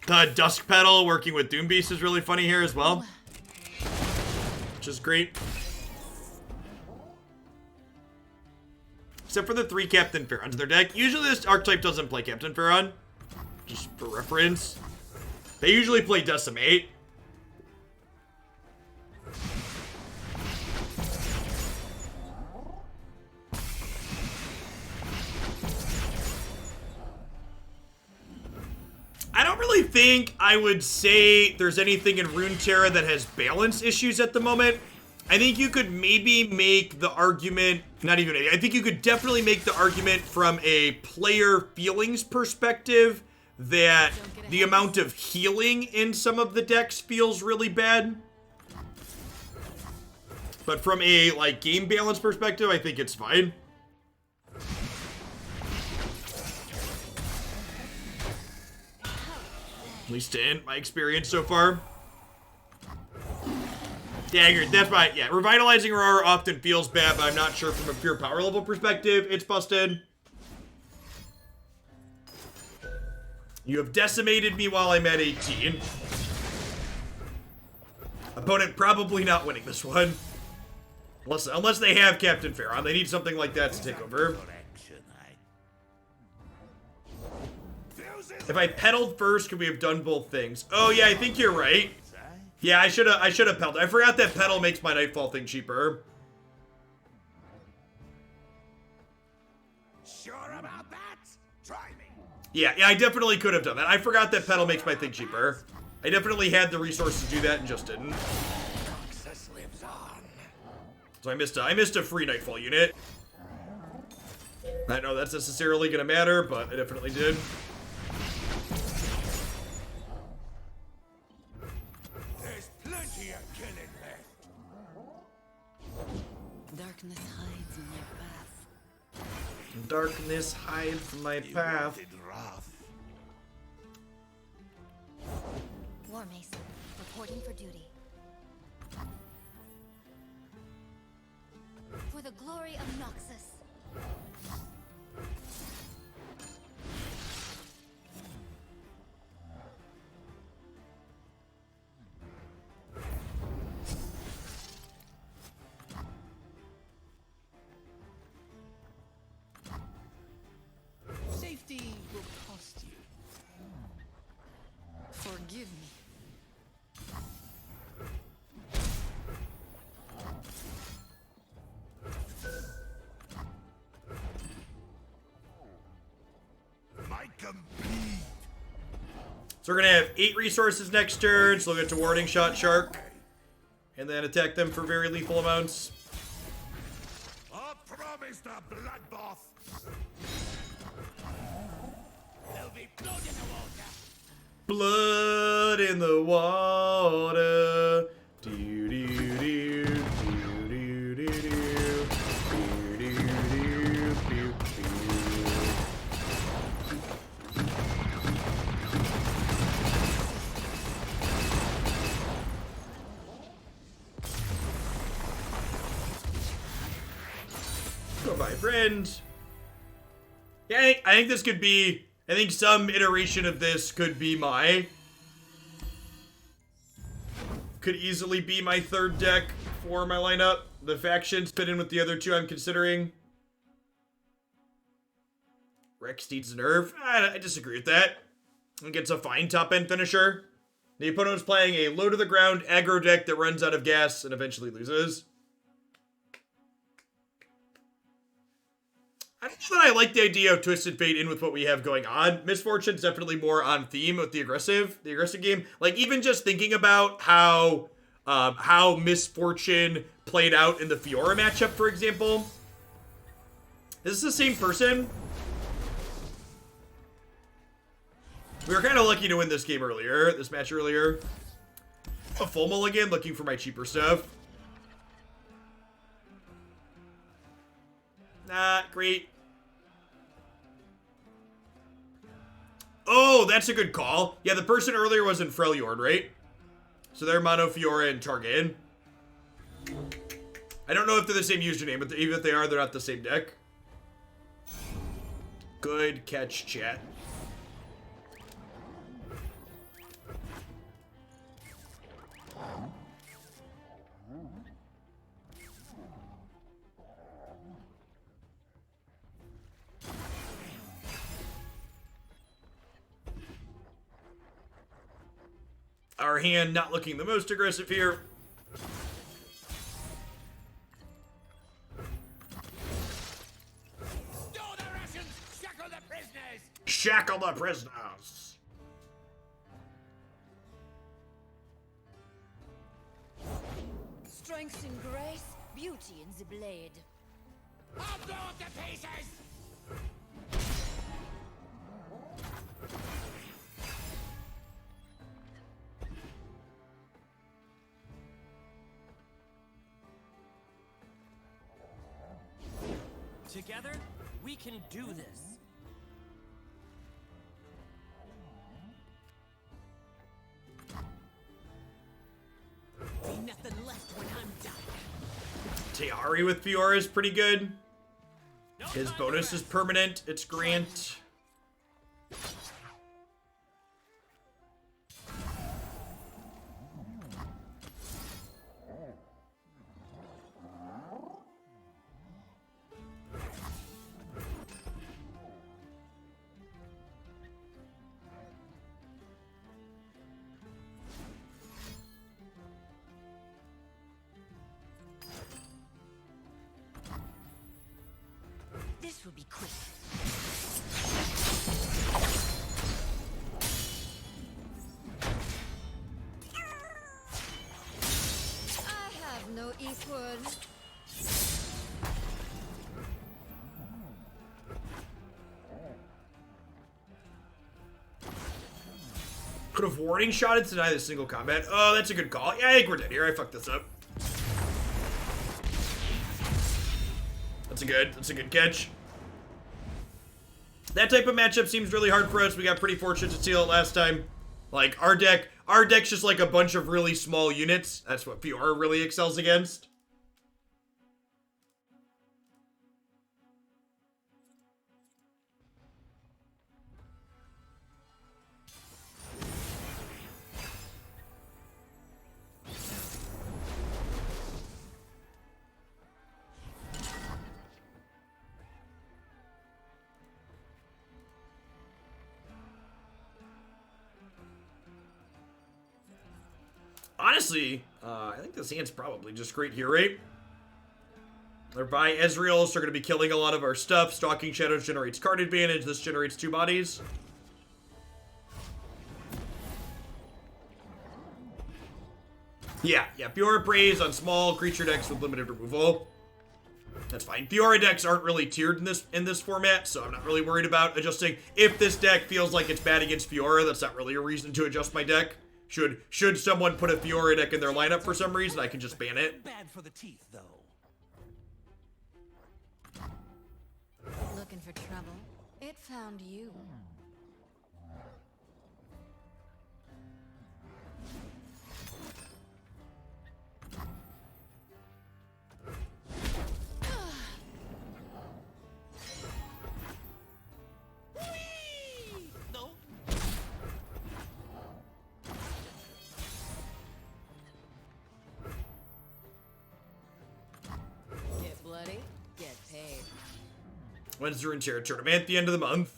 Dusk Petal working with Doom Beast is really funny here as well. Which is great. Except for the 3 Captain Pharaons in their deck. Usually this archetype doesn't play Captain Pharaon. Just for reference. They usually play Decimate. I don't really think I would say there's anything in Runeterra that has balance issues at the moment. I think you could maybe make the argument, I think you could definitely make the argument from a player feelings perspective that the amount of healing in some of the decks feels really bad. But from a game balance perspective, I think it's fine. At least in my experience so far. Dagger, that's my, Revitalizing Aurora often feels bad, but I'm not sure from a pure power level perspective. It's busted. You have decimated me while I'm at 18. Opponent probably not winning this one. Unless they have Captain Pharaon. They need something like that to take over. If I pedaled first, could we have done both things? Oh yeah, I think you're right. Yeah, I should have pedaled. I forgot that pedal makes my Nightfall thing cheaper. Sure about that? Try me. Yeah, I definitely could have done that. I forgot that pedal makes my thing cheaper. I definitely had the resources to do that and just didn't. Success lives on. So I missed a free Nightfall unit. I don't know that's necessarily gonna matter, but I definitely did. There's plenty of killing left. Darkness hides in your path. Darkness hides my path. Wanted wrath. War Mason, reporting for duty. For the glory of Noxus. Safety will cost you. Forgive me. Might complete. So we're gonna have 8 resources next turn, so we'll get to Warding Shot Shark. And then attack them for very lethal amounts. promised a bloodbath. There'll be blood in the water. Blood in the water. Do do do do do do do do do do. Goodbye, friend. Yeah, I think this could be. I think some iteration of this could be could easily be my third deck for my lineup. The factions fit in with the other two I'm considering. Rex needs a nerf. I disagree with that. I think it's a fine top end finisher. The opponent is playing a low to the ground aggro deck that runs out of gas and eventually loses. I don't know that I like the idea of Twisted Fate in with what we have going on. Misfortune's definitely more on theme with the aggressive game. Like, even just thinking about how Misfortune played out in the Fiora matchup, for example. Is this the same person? We were kind of lucky to win this match earlier. A full mulligan, looking for my cheaper stuff. Not great. Oh, that's a good call. Yeah, the person earlier was in Freljord, right? So they're Mono, Fiora, and Targaryen. I don't know if they're the same username, but even if they are, they're not the same deck. Good catch, chat. Our hand not looking the most aggressive here. Store the rations! Shackle the prisoners! Shackle the prisoners. Strength in grace, beauty in the blade. I'll blow up the pieces! Together, we can do this. Be nothing left when I'm done. Teari with Fiora is pretty good. His bonus is permanent. It's Grant. This will be quick. I have no equal. Could have warning shotted to deny the single combat. Oh, that's a good call. Yeah, I think we're dead here. I fucked this up. That's a good catch. That type of matchup seems really hard for us. We got pretty fortunate to steal it last time. Like, our deck's just like a bunch of really small units. That's what Fiora really excels against. Honestly, I think this hand's probably just great here, right? They're by Ezreal, so they're going to be killing a lot of our stuff. Stalking Shadows generates card advantage. This generates 2 bodies. Yeah, Fiora Praise on small creature decks with limited removal. That's fine. Fiora decks aren't really tiered in this format, so I'm not really worried about adjusting. If this deck feels like it's bad against Fiora, that's not really a reason to adjust my deck. Should someone put a Fiora deck in their lineup for some reason, I can just ban it. Bad for the teeth, though. Looking for trouble? It found you. No. Get bloody, get paid. When's the Runeterra tournament? At the end of the month.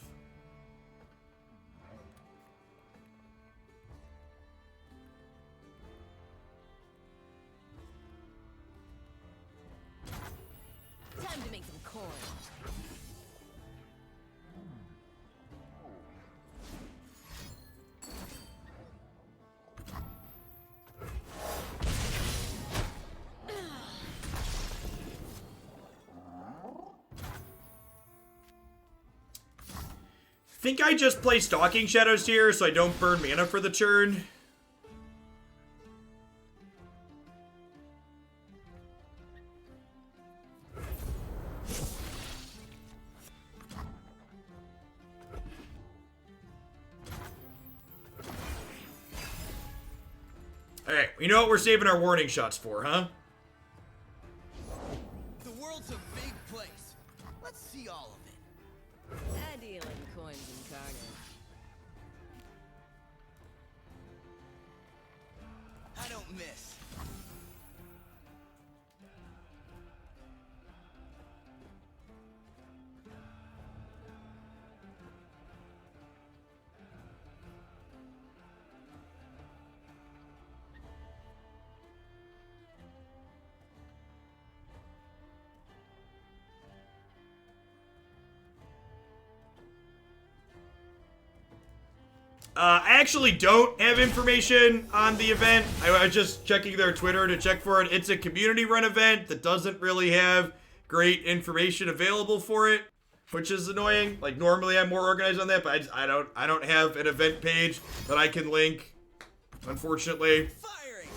Time to make some coin. Think I just play Stalking Shadows here so I don't burn mana for the turn. Alright, you know what we're saving our warning shots for, huh? The world's a big place. Let's see all of it. I deal in coins and carnage. I don't miss. I actually don't have information on the event. I was just checking their Twitter to check for it. It's a community-run event that doesn't really have great information available for it, which is annoying. Like, normally I'm more organized on that, but I don't have an event page that I can link, unfortunately. Firing.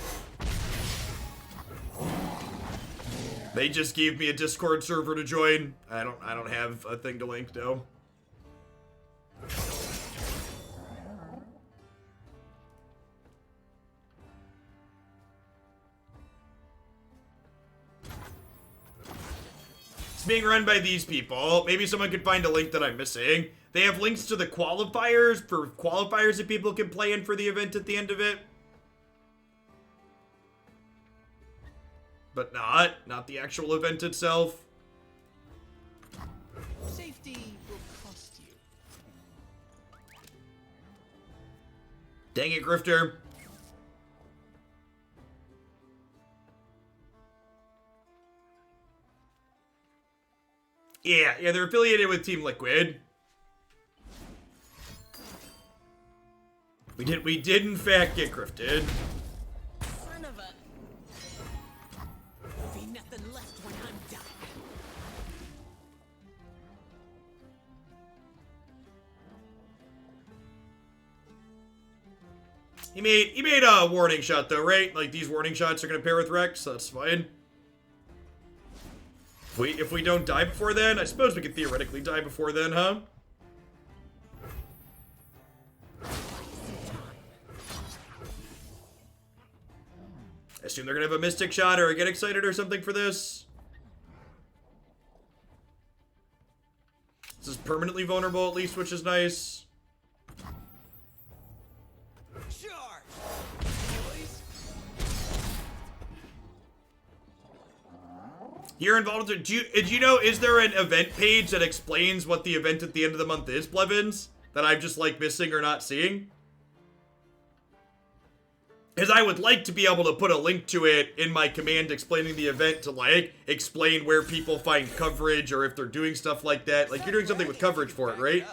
They just gave me a Discord server to join. I don't have a thing to link, though. Being run by these people. Maybe someone could find a link that I'm missing. They have links to the qualifiers for qualifiers that people can play in for the event at the end of it. But not the actual event itself. Safety will cost you. Dang it, Grifter. Yeah, they're affiliated with Team Liquid. We did in fact get grifted. Son of a... There'll be nothing left when I'm done. He made a warning shot though, right? Like these warning shots are gonna pair with Rex, so that's fine. If we don't die before then, I suppose we could theoretically die before then, huh? I assume they're gonna have a Mystic shot or a Get Excited or something for this. This is permanently vulnerable at least, which is nice. Charge. You're involved in, did you know, is there an event page that explains what the event at the end of the month is, Blevins? That I'm just, like, missing or not seeing? Because I would like to be able to put a link to it in my command explaining the event to, like, explain where people find coverage or if they're doing stuff like that. Like, you're doing something with coverage for it, right?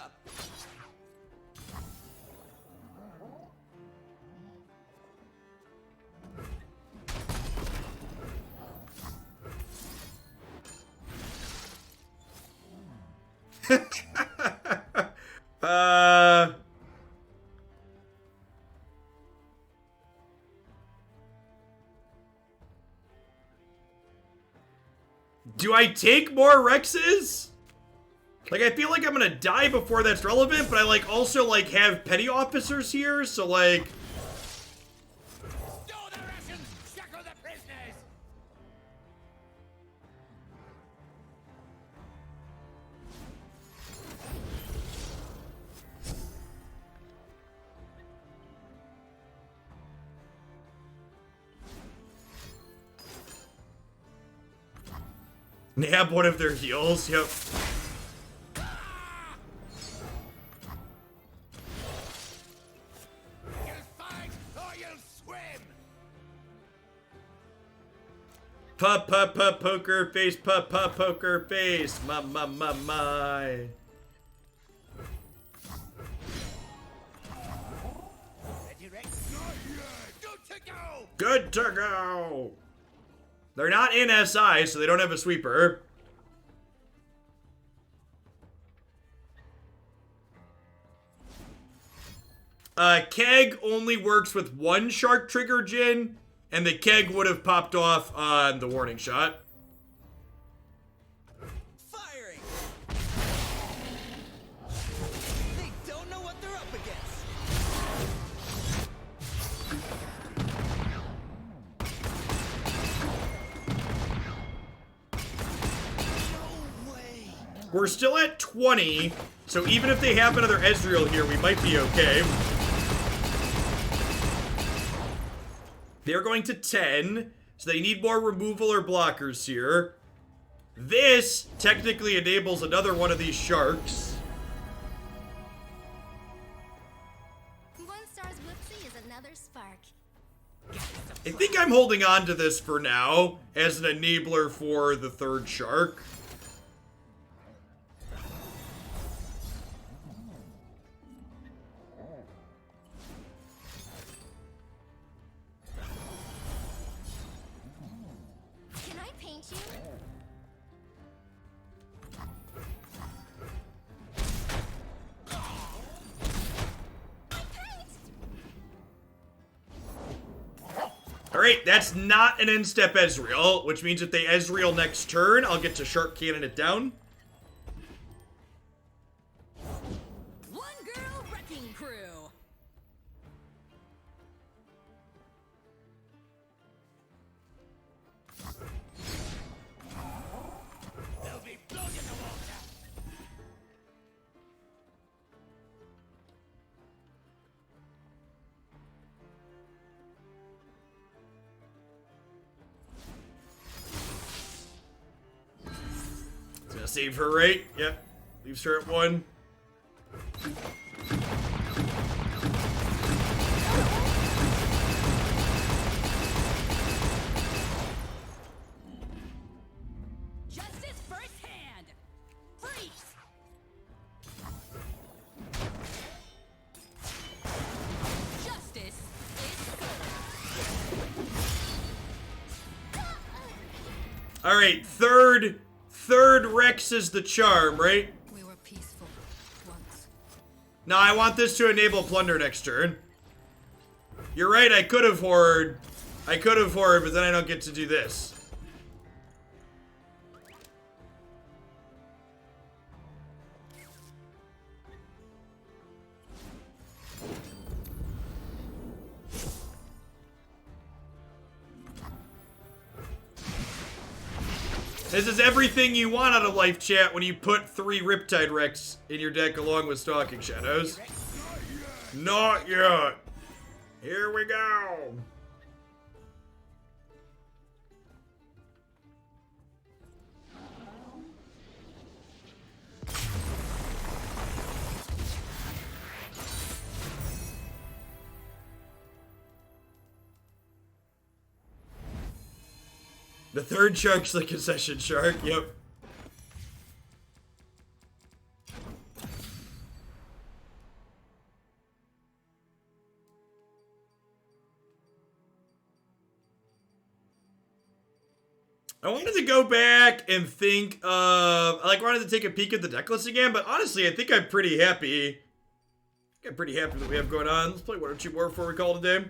Do I take more Rexes? Like, I feel like I'm gonna die before that's relevant, but I, like, also, like, have petty officers here, so, like... Store the rations! Shackle the prisoners! Nab one of their heals, yep. You'll fight or you'll swim! Poker face, poker face, my. Ready, Rex? Not yet! Good to go! Good to go! They're not in SI, so they don't have a sweeper. Keg only works with one shark trigger Jin, and the keg would have popped off on the warning shot. Firing! They don't know what they're up against. No way! We're still at 20, so even if they have another Ezreal here, we might be okay. They're going to 10, so they need more removal or blockers here. This technically enables another one of these sharks. One star's whoopsie is another spark. I think I'm holding on to this for now as an enabler for the third shark. Can I paint you? Alright, that's not an end-step Ezreal, which means if they Ezreal next turn, I'll get to Shark Cannon it down. One girl wrecking crew. They'll be blown in the water! It's gonna save her, right? Yep. Leaves her at 1. Justice firsthand. Freeze. Justice is Alright, third Rex is the charm, right? We were peaceful once. No, I want this to enable Plunder next turn. You're right, I could have Horde. But then I don't get to do this. This is everything you want out of Life Chat when you put 3 Riptide Rex in your deck along with Stalking Shadows. Not yet. Here we go. The third shark's the concession shark, yep. I wanted to go back and think of, I like wanted to take a peek at the deck list again, but honestly, I think I'm pretty happy. I'm pretty happy with what we have going on. Let's play one or two more before we call it a day.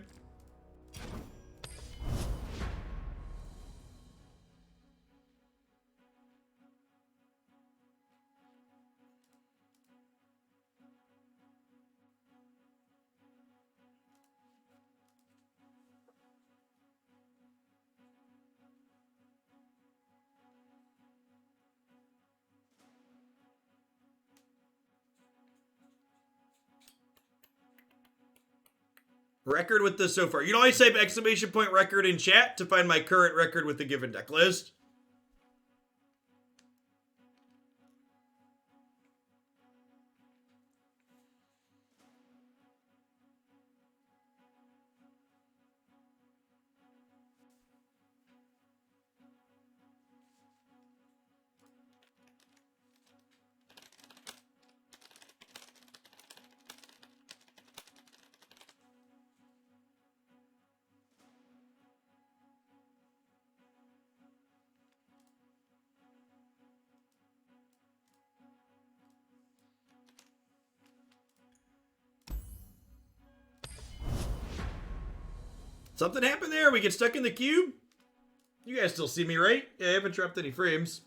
Record with this so far. You know, I type exclamation point record in chat to find my current record with the given deck list. Something happened there. We get stuck in the cube. You guys still see me, right? Yeah, I haven't dropped any frames.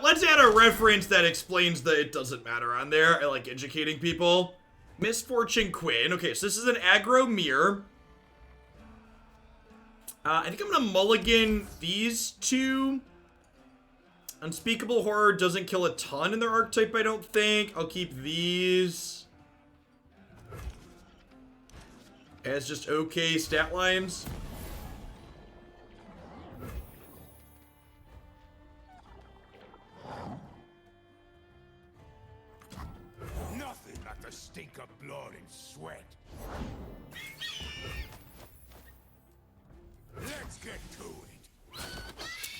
Let's add a reference that explains that it doesn't matter on there. I like educating people. Misfortune Quinn. Okay, so this is an aggro mirror. I think I'm gonna mulligan these two. Unspeakable Horror doesn't kill a ton in their archetype, I don't think. I'll keep these as just okay stat lines. Nothing like the stink of blood and sweat. Let's get to it.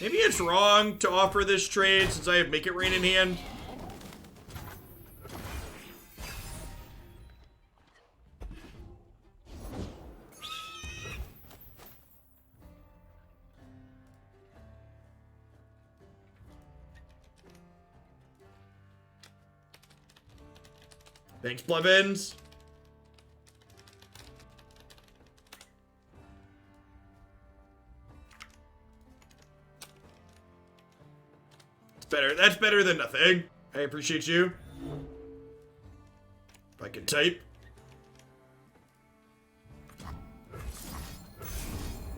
Maybe it's wrong to offer this trade since I have Make It Rain in hand. Thanks, plebins. It's better. That's better than nothing. I appreciate you. If I can type.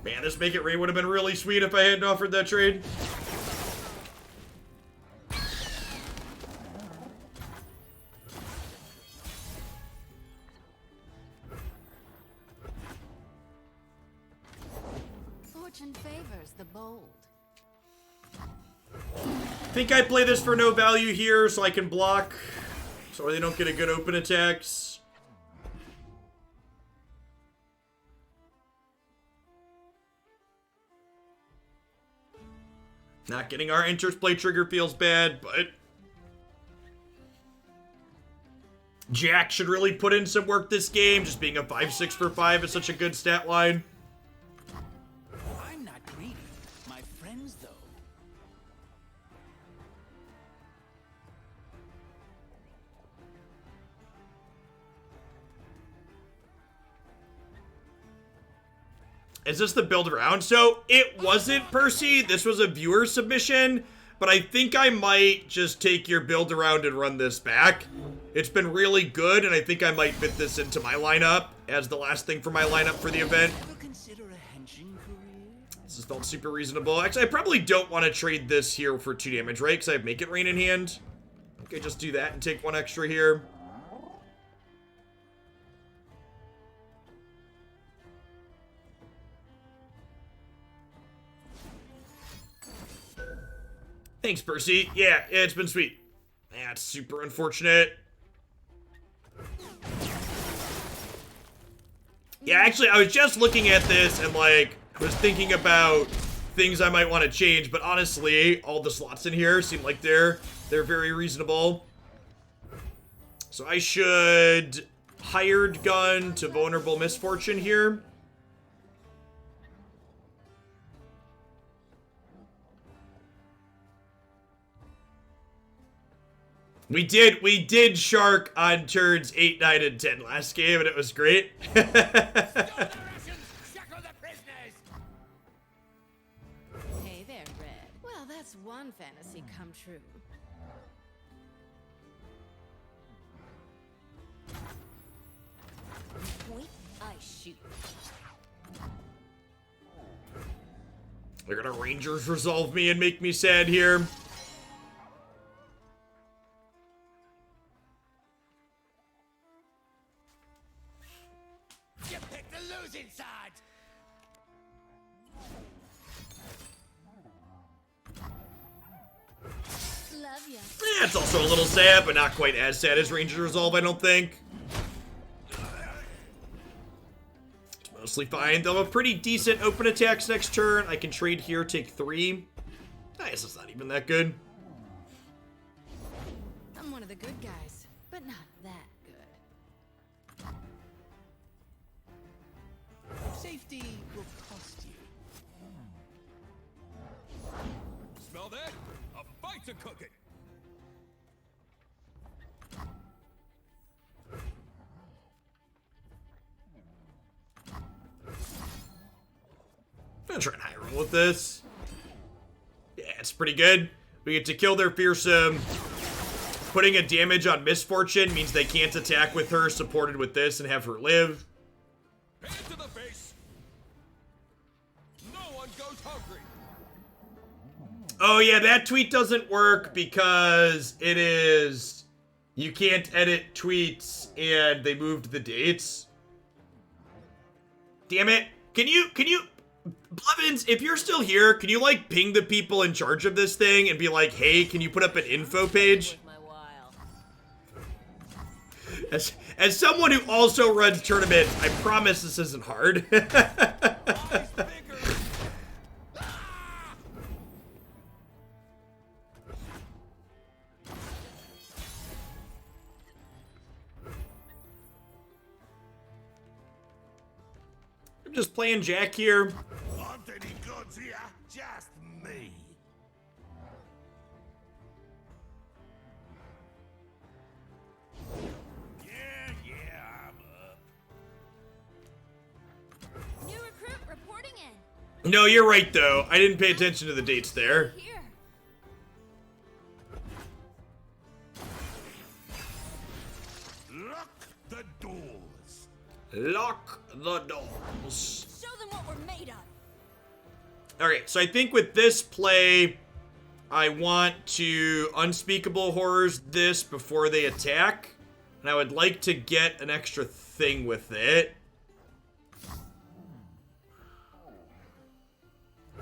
Man, this Make It Rain would have been really sweet if I hadn't offered that trade. Fortune favors the bold. I think I play this for no value here so I can block so they don't get a good open attacks. Not getting our interplay trigger feels bad, but Jack should really put in some work this game. Just being a 5/6 for 5 is such a good stat line. I'm not greedy. My friends, though. Is this the build around? So it wasn't, Percy. This was a viewer submission, but I think I might just take your build around and run this back. It's been really good, and I think I might fit this into my lineup as the last thing for my lineup for the event. Ever consider a henching career? This has felt super reasonable. Actually, I probably don't want to trade this here for 2 damage, right? Because I have Make It Rain in hand. Okay, just do that and take 1 extra here. Thanks, Percy. Yeah, it's been sweet. That's super unfortunate. Yeah, actually, I was just looking at this and, like, was thinking about things I might want to change, but honestly, all the slots in here seem like they're very reasonable. So I should hired gun to vulnerable misfortune here. We did shark on turns 8, 9, and 10 last game, and it was great. Stop the Russians! Shackle the prisoners! Hey there, Red. Well, that's one fantasy come true. Point, I shoot. They're gonna Rangers resolve me and make me sad here. You picked the losing side! Love ya. Yeah, it's also a little sad, but not quite as sad as Rangers resolve, I don't think. It's mostly fine. They'll have pretty decent open attacks next turn. I can trade here, take 3. I guess it's not even that good. I'm one of the good guys, but not that good. Safety will cost you. Smell that? A fight's a cooking. I'm gonna try and high roll with this. Yeah, it's pretty good. We get to kill their fearsome. Putting a damage on misfortune means they can't attack with her, supported with this, and have her live. Hand to the face. No one goes hungry. Oh yeah, that tweet doesn't work because it is... You can't edit tweets and they moved the dates. Damn it. Can you... Blevins, if you're still here, can you, like, ping the people in charge of this thing and be like, hey, can you put up an info page? My while. As someone who also runs tournaments, I promise this isn't hard. Eyes bigger. I'm just playing Jack here. Aren't any gods here? Just me. Yeah, I'm up. New recruit reporting in. No, you're right, though. I didn't pay attention to the dates there. Here. Lock the doors. Lock the doors. Show them what we're made of. Okay, so I think with this play, I want to Unspeakable Horrors this before they attack. And I would like to get an extra thing with it.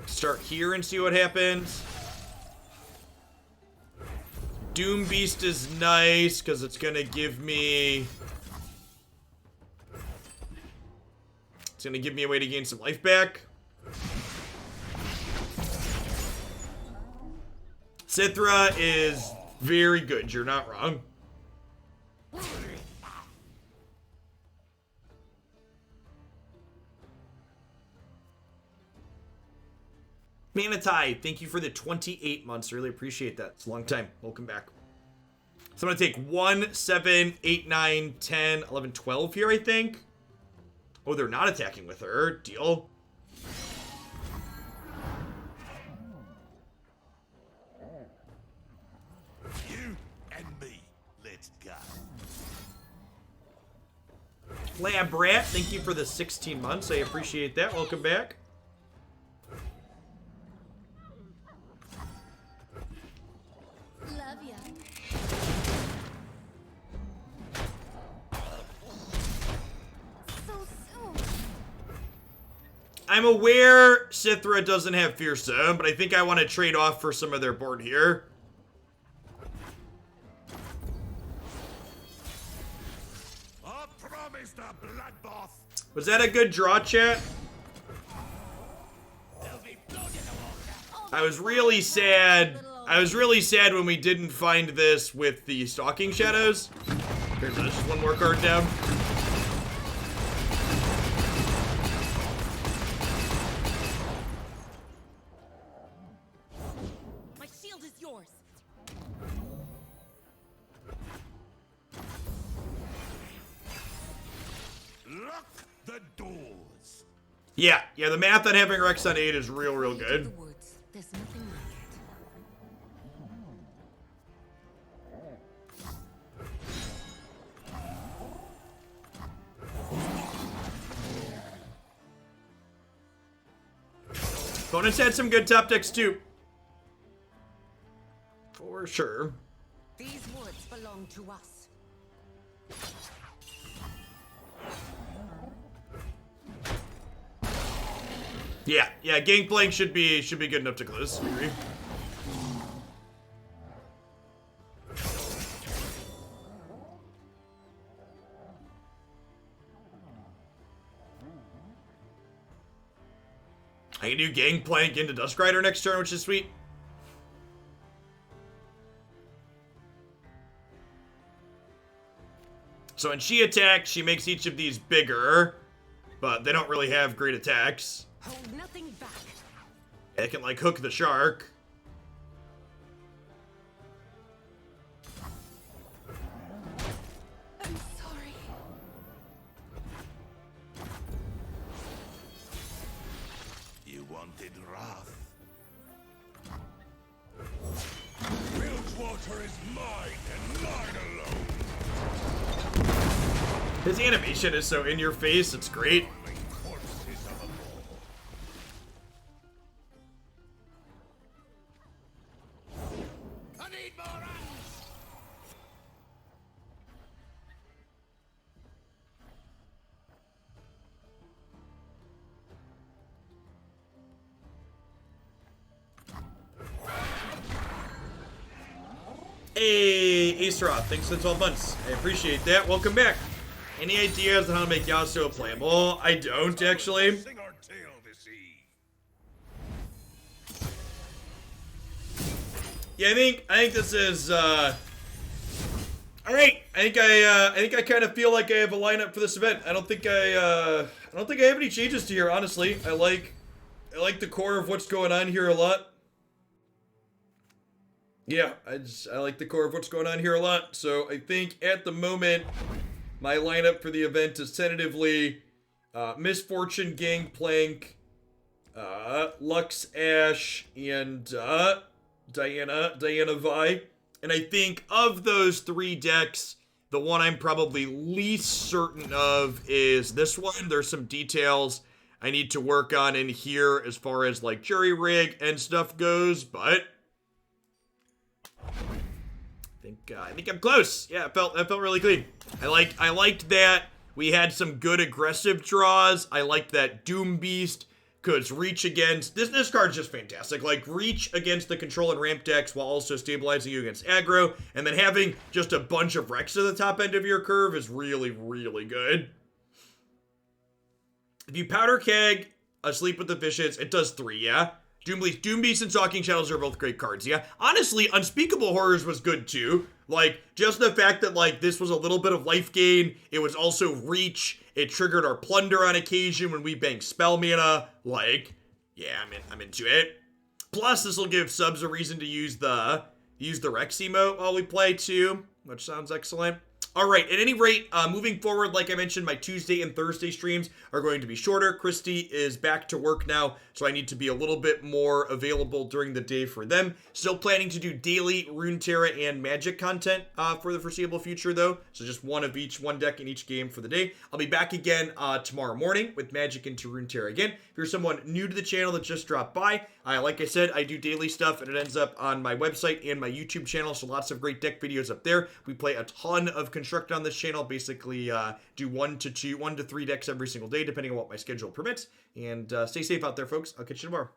Start here and see what happens. Doom Beast is nice because it's going to give me... It's going to give me a way to gain some life back. Cithra is very good. You're not wrong. Manitai, thank you for the 28 months. Really appreciate that. It's a long time. Welcome back. So I'm going to take 1, 7, 8, 9, 10, 11, 12 here, I think. Oh, they're not attacking with her. Deal. You and me. Let's go. Lab Rat, thank you for the 16 months. I appreciate that. Welcome back. Love ya. So soon. I'm aware Sithra doesn't have Fearsome, but I think I want to trade off for some of their board here. I promised a bloodbath. Was that a good draw, chat? I was really sad. I was really sad when we didn't find this with the Stalking Shadows. Here's just one more card down. My shield is yours. Lock the doors. Yeah, the math on having Rex on 8 is real good. The woods. There's nothing like it. Opponents had some good top decks too. For sure. These woods belong to us. Yeah, Gangplank should be good enough to close. I agree. I can do Gangplank into Duskrider next turn, which is sweet. So when she attacks, she makes each of these bigger, but they don't really have great attacks. Hold nothing back. It can, like, hook the shark. I'm sorry. You wanted wrath. Bilgewater is mine and mine alone. His animation is so in your face, it's great. Corpses of a ball. I need more hands. Hey, Ace Roth, thanks for the 12 months. I appreciate that. Welcome back. Any ideas on how to make Yasuo playable? I don't, actually. Sing our tale this eve. Yeah, I think this is, all right. I think I kind of feel like I have a lineup for this event. I don't think I have any changes to here, honestly. I like the core of what's going on here a lot. Yeah, I like the core of what's going on here a lot. So I think at the moment, my lineup for the event is tentatively Misfortune, Gangplank, Lux Ash, and Diana Vi. And I think of those 3 decks, the one I'm probably least certain of is this one. There's some details I need to work on in here as far as like jury rig and stuff goes, but I think I'm close. Yeah, that felt really clean. I liked that we had some good aggressive draws. I liked that Doom Beast could reach against this card's just fantastic. Like reach against the control and ramp decks while also stabilizing you against aggro, and then having just a bunch of Rex at the top end of your curve is really good. If you powder keg Asleep with the Fishes, it does 3, yeah? Doom Beast and Stalking Shadows are both great cards, yeah? Honestly, Unspeakable Horrors was good too. Like, just the fact that, like, this was a little bit of life gain, it was also reach, it triggered our Plunder on occasion when we bank spell mana, like, yeah, I'm into it. Plus, this will give subs a reason to use the Rex emote while we play too, which sounds excellent. All right, at any rate, moving forward, like I mentioned, my Tuesday and Thursday streams are going to be shorter. Christy is back to work now, so I need to be a little bit more available during the day for them. Still planning to do daily Runeterra and Magic content for the foreseeable future, though. So just one of each, one deck in each game for the day. I'll be back again tomorrow morning with Magic into Runeterra again. If you're someone new to the channel that just dropped by, like I said, I do daily stuff, and it ends up on my website and my YouTube channel, so lots of great deck videos up there. We play a ton of constructed on this channel. Basically, do 1 to 3 decks every single day, depending on what my schedule permits. And stay safe out there, folks. I'll catch you tomorrow.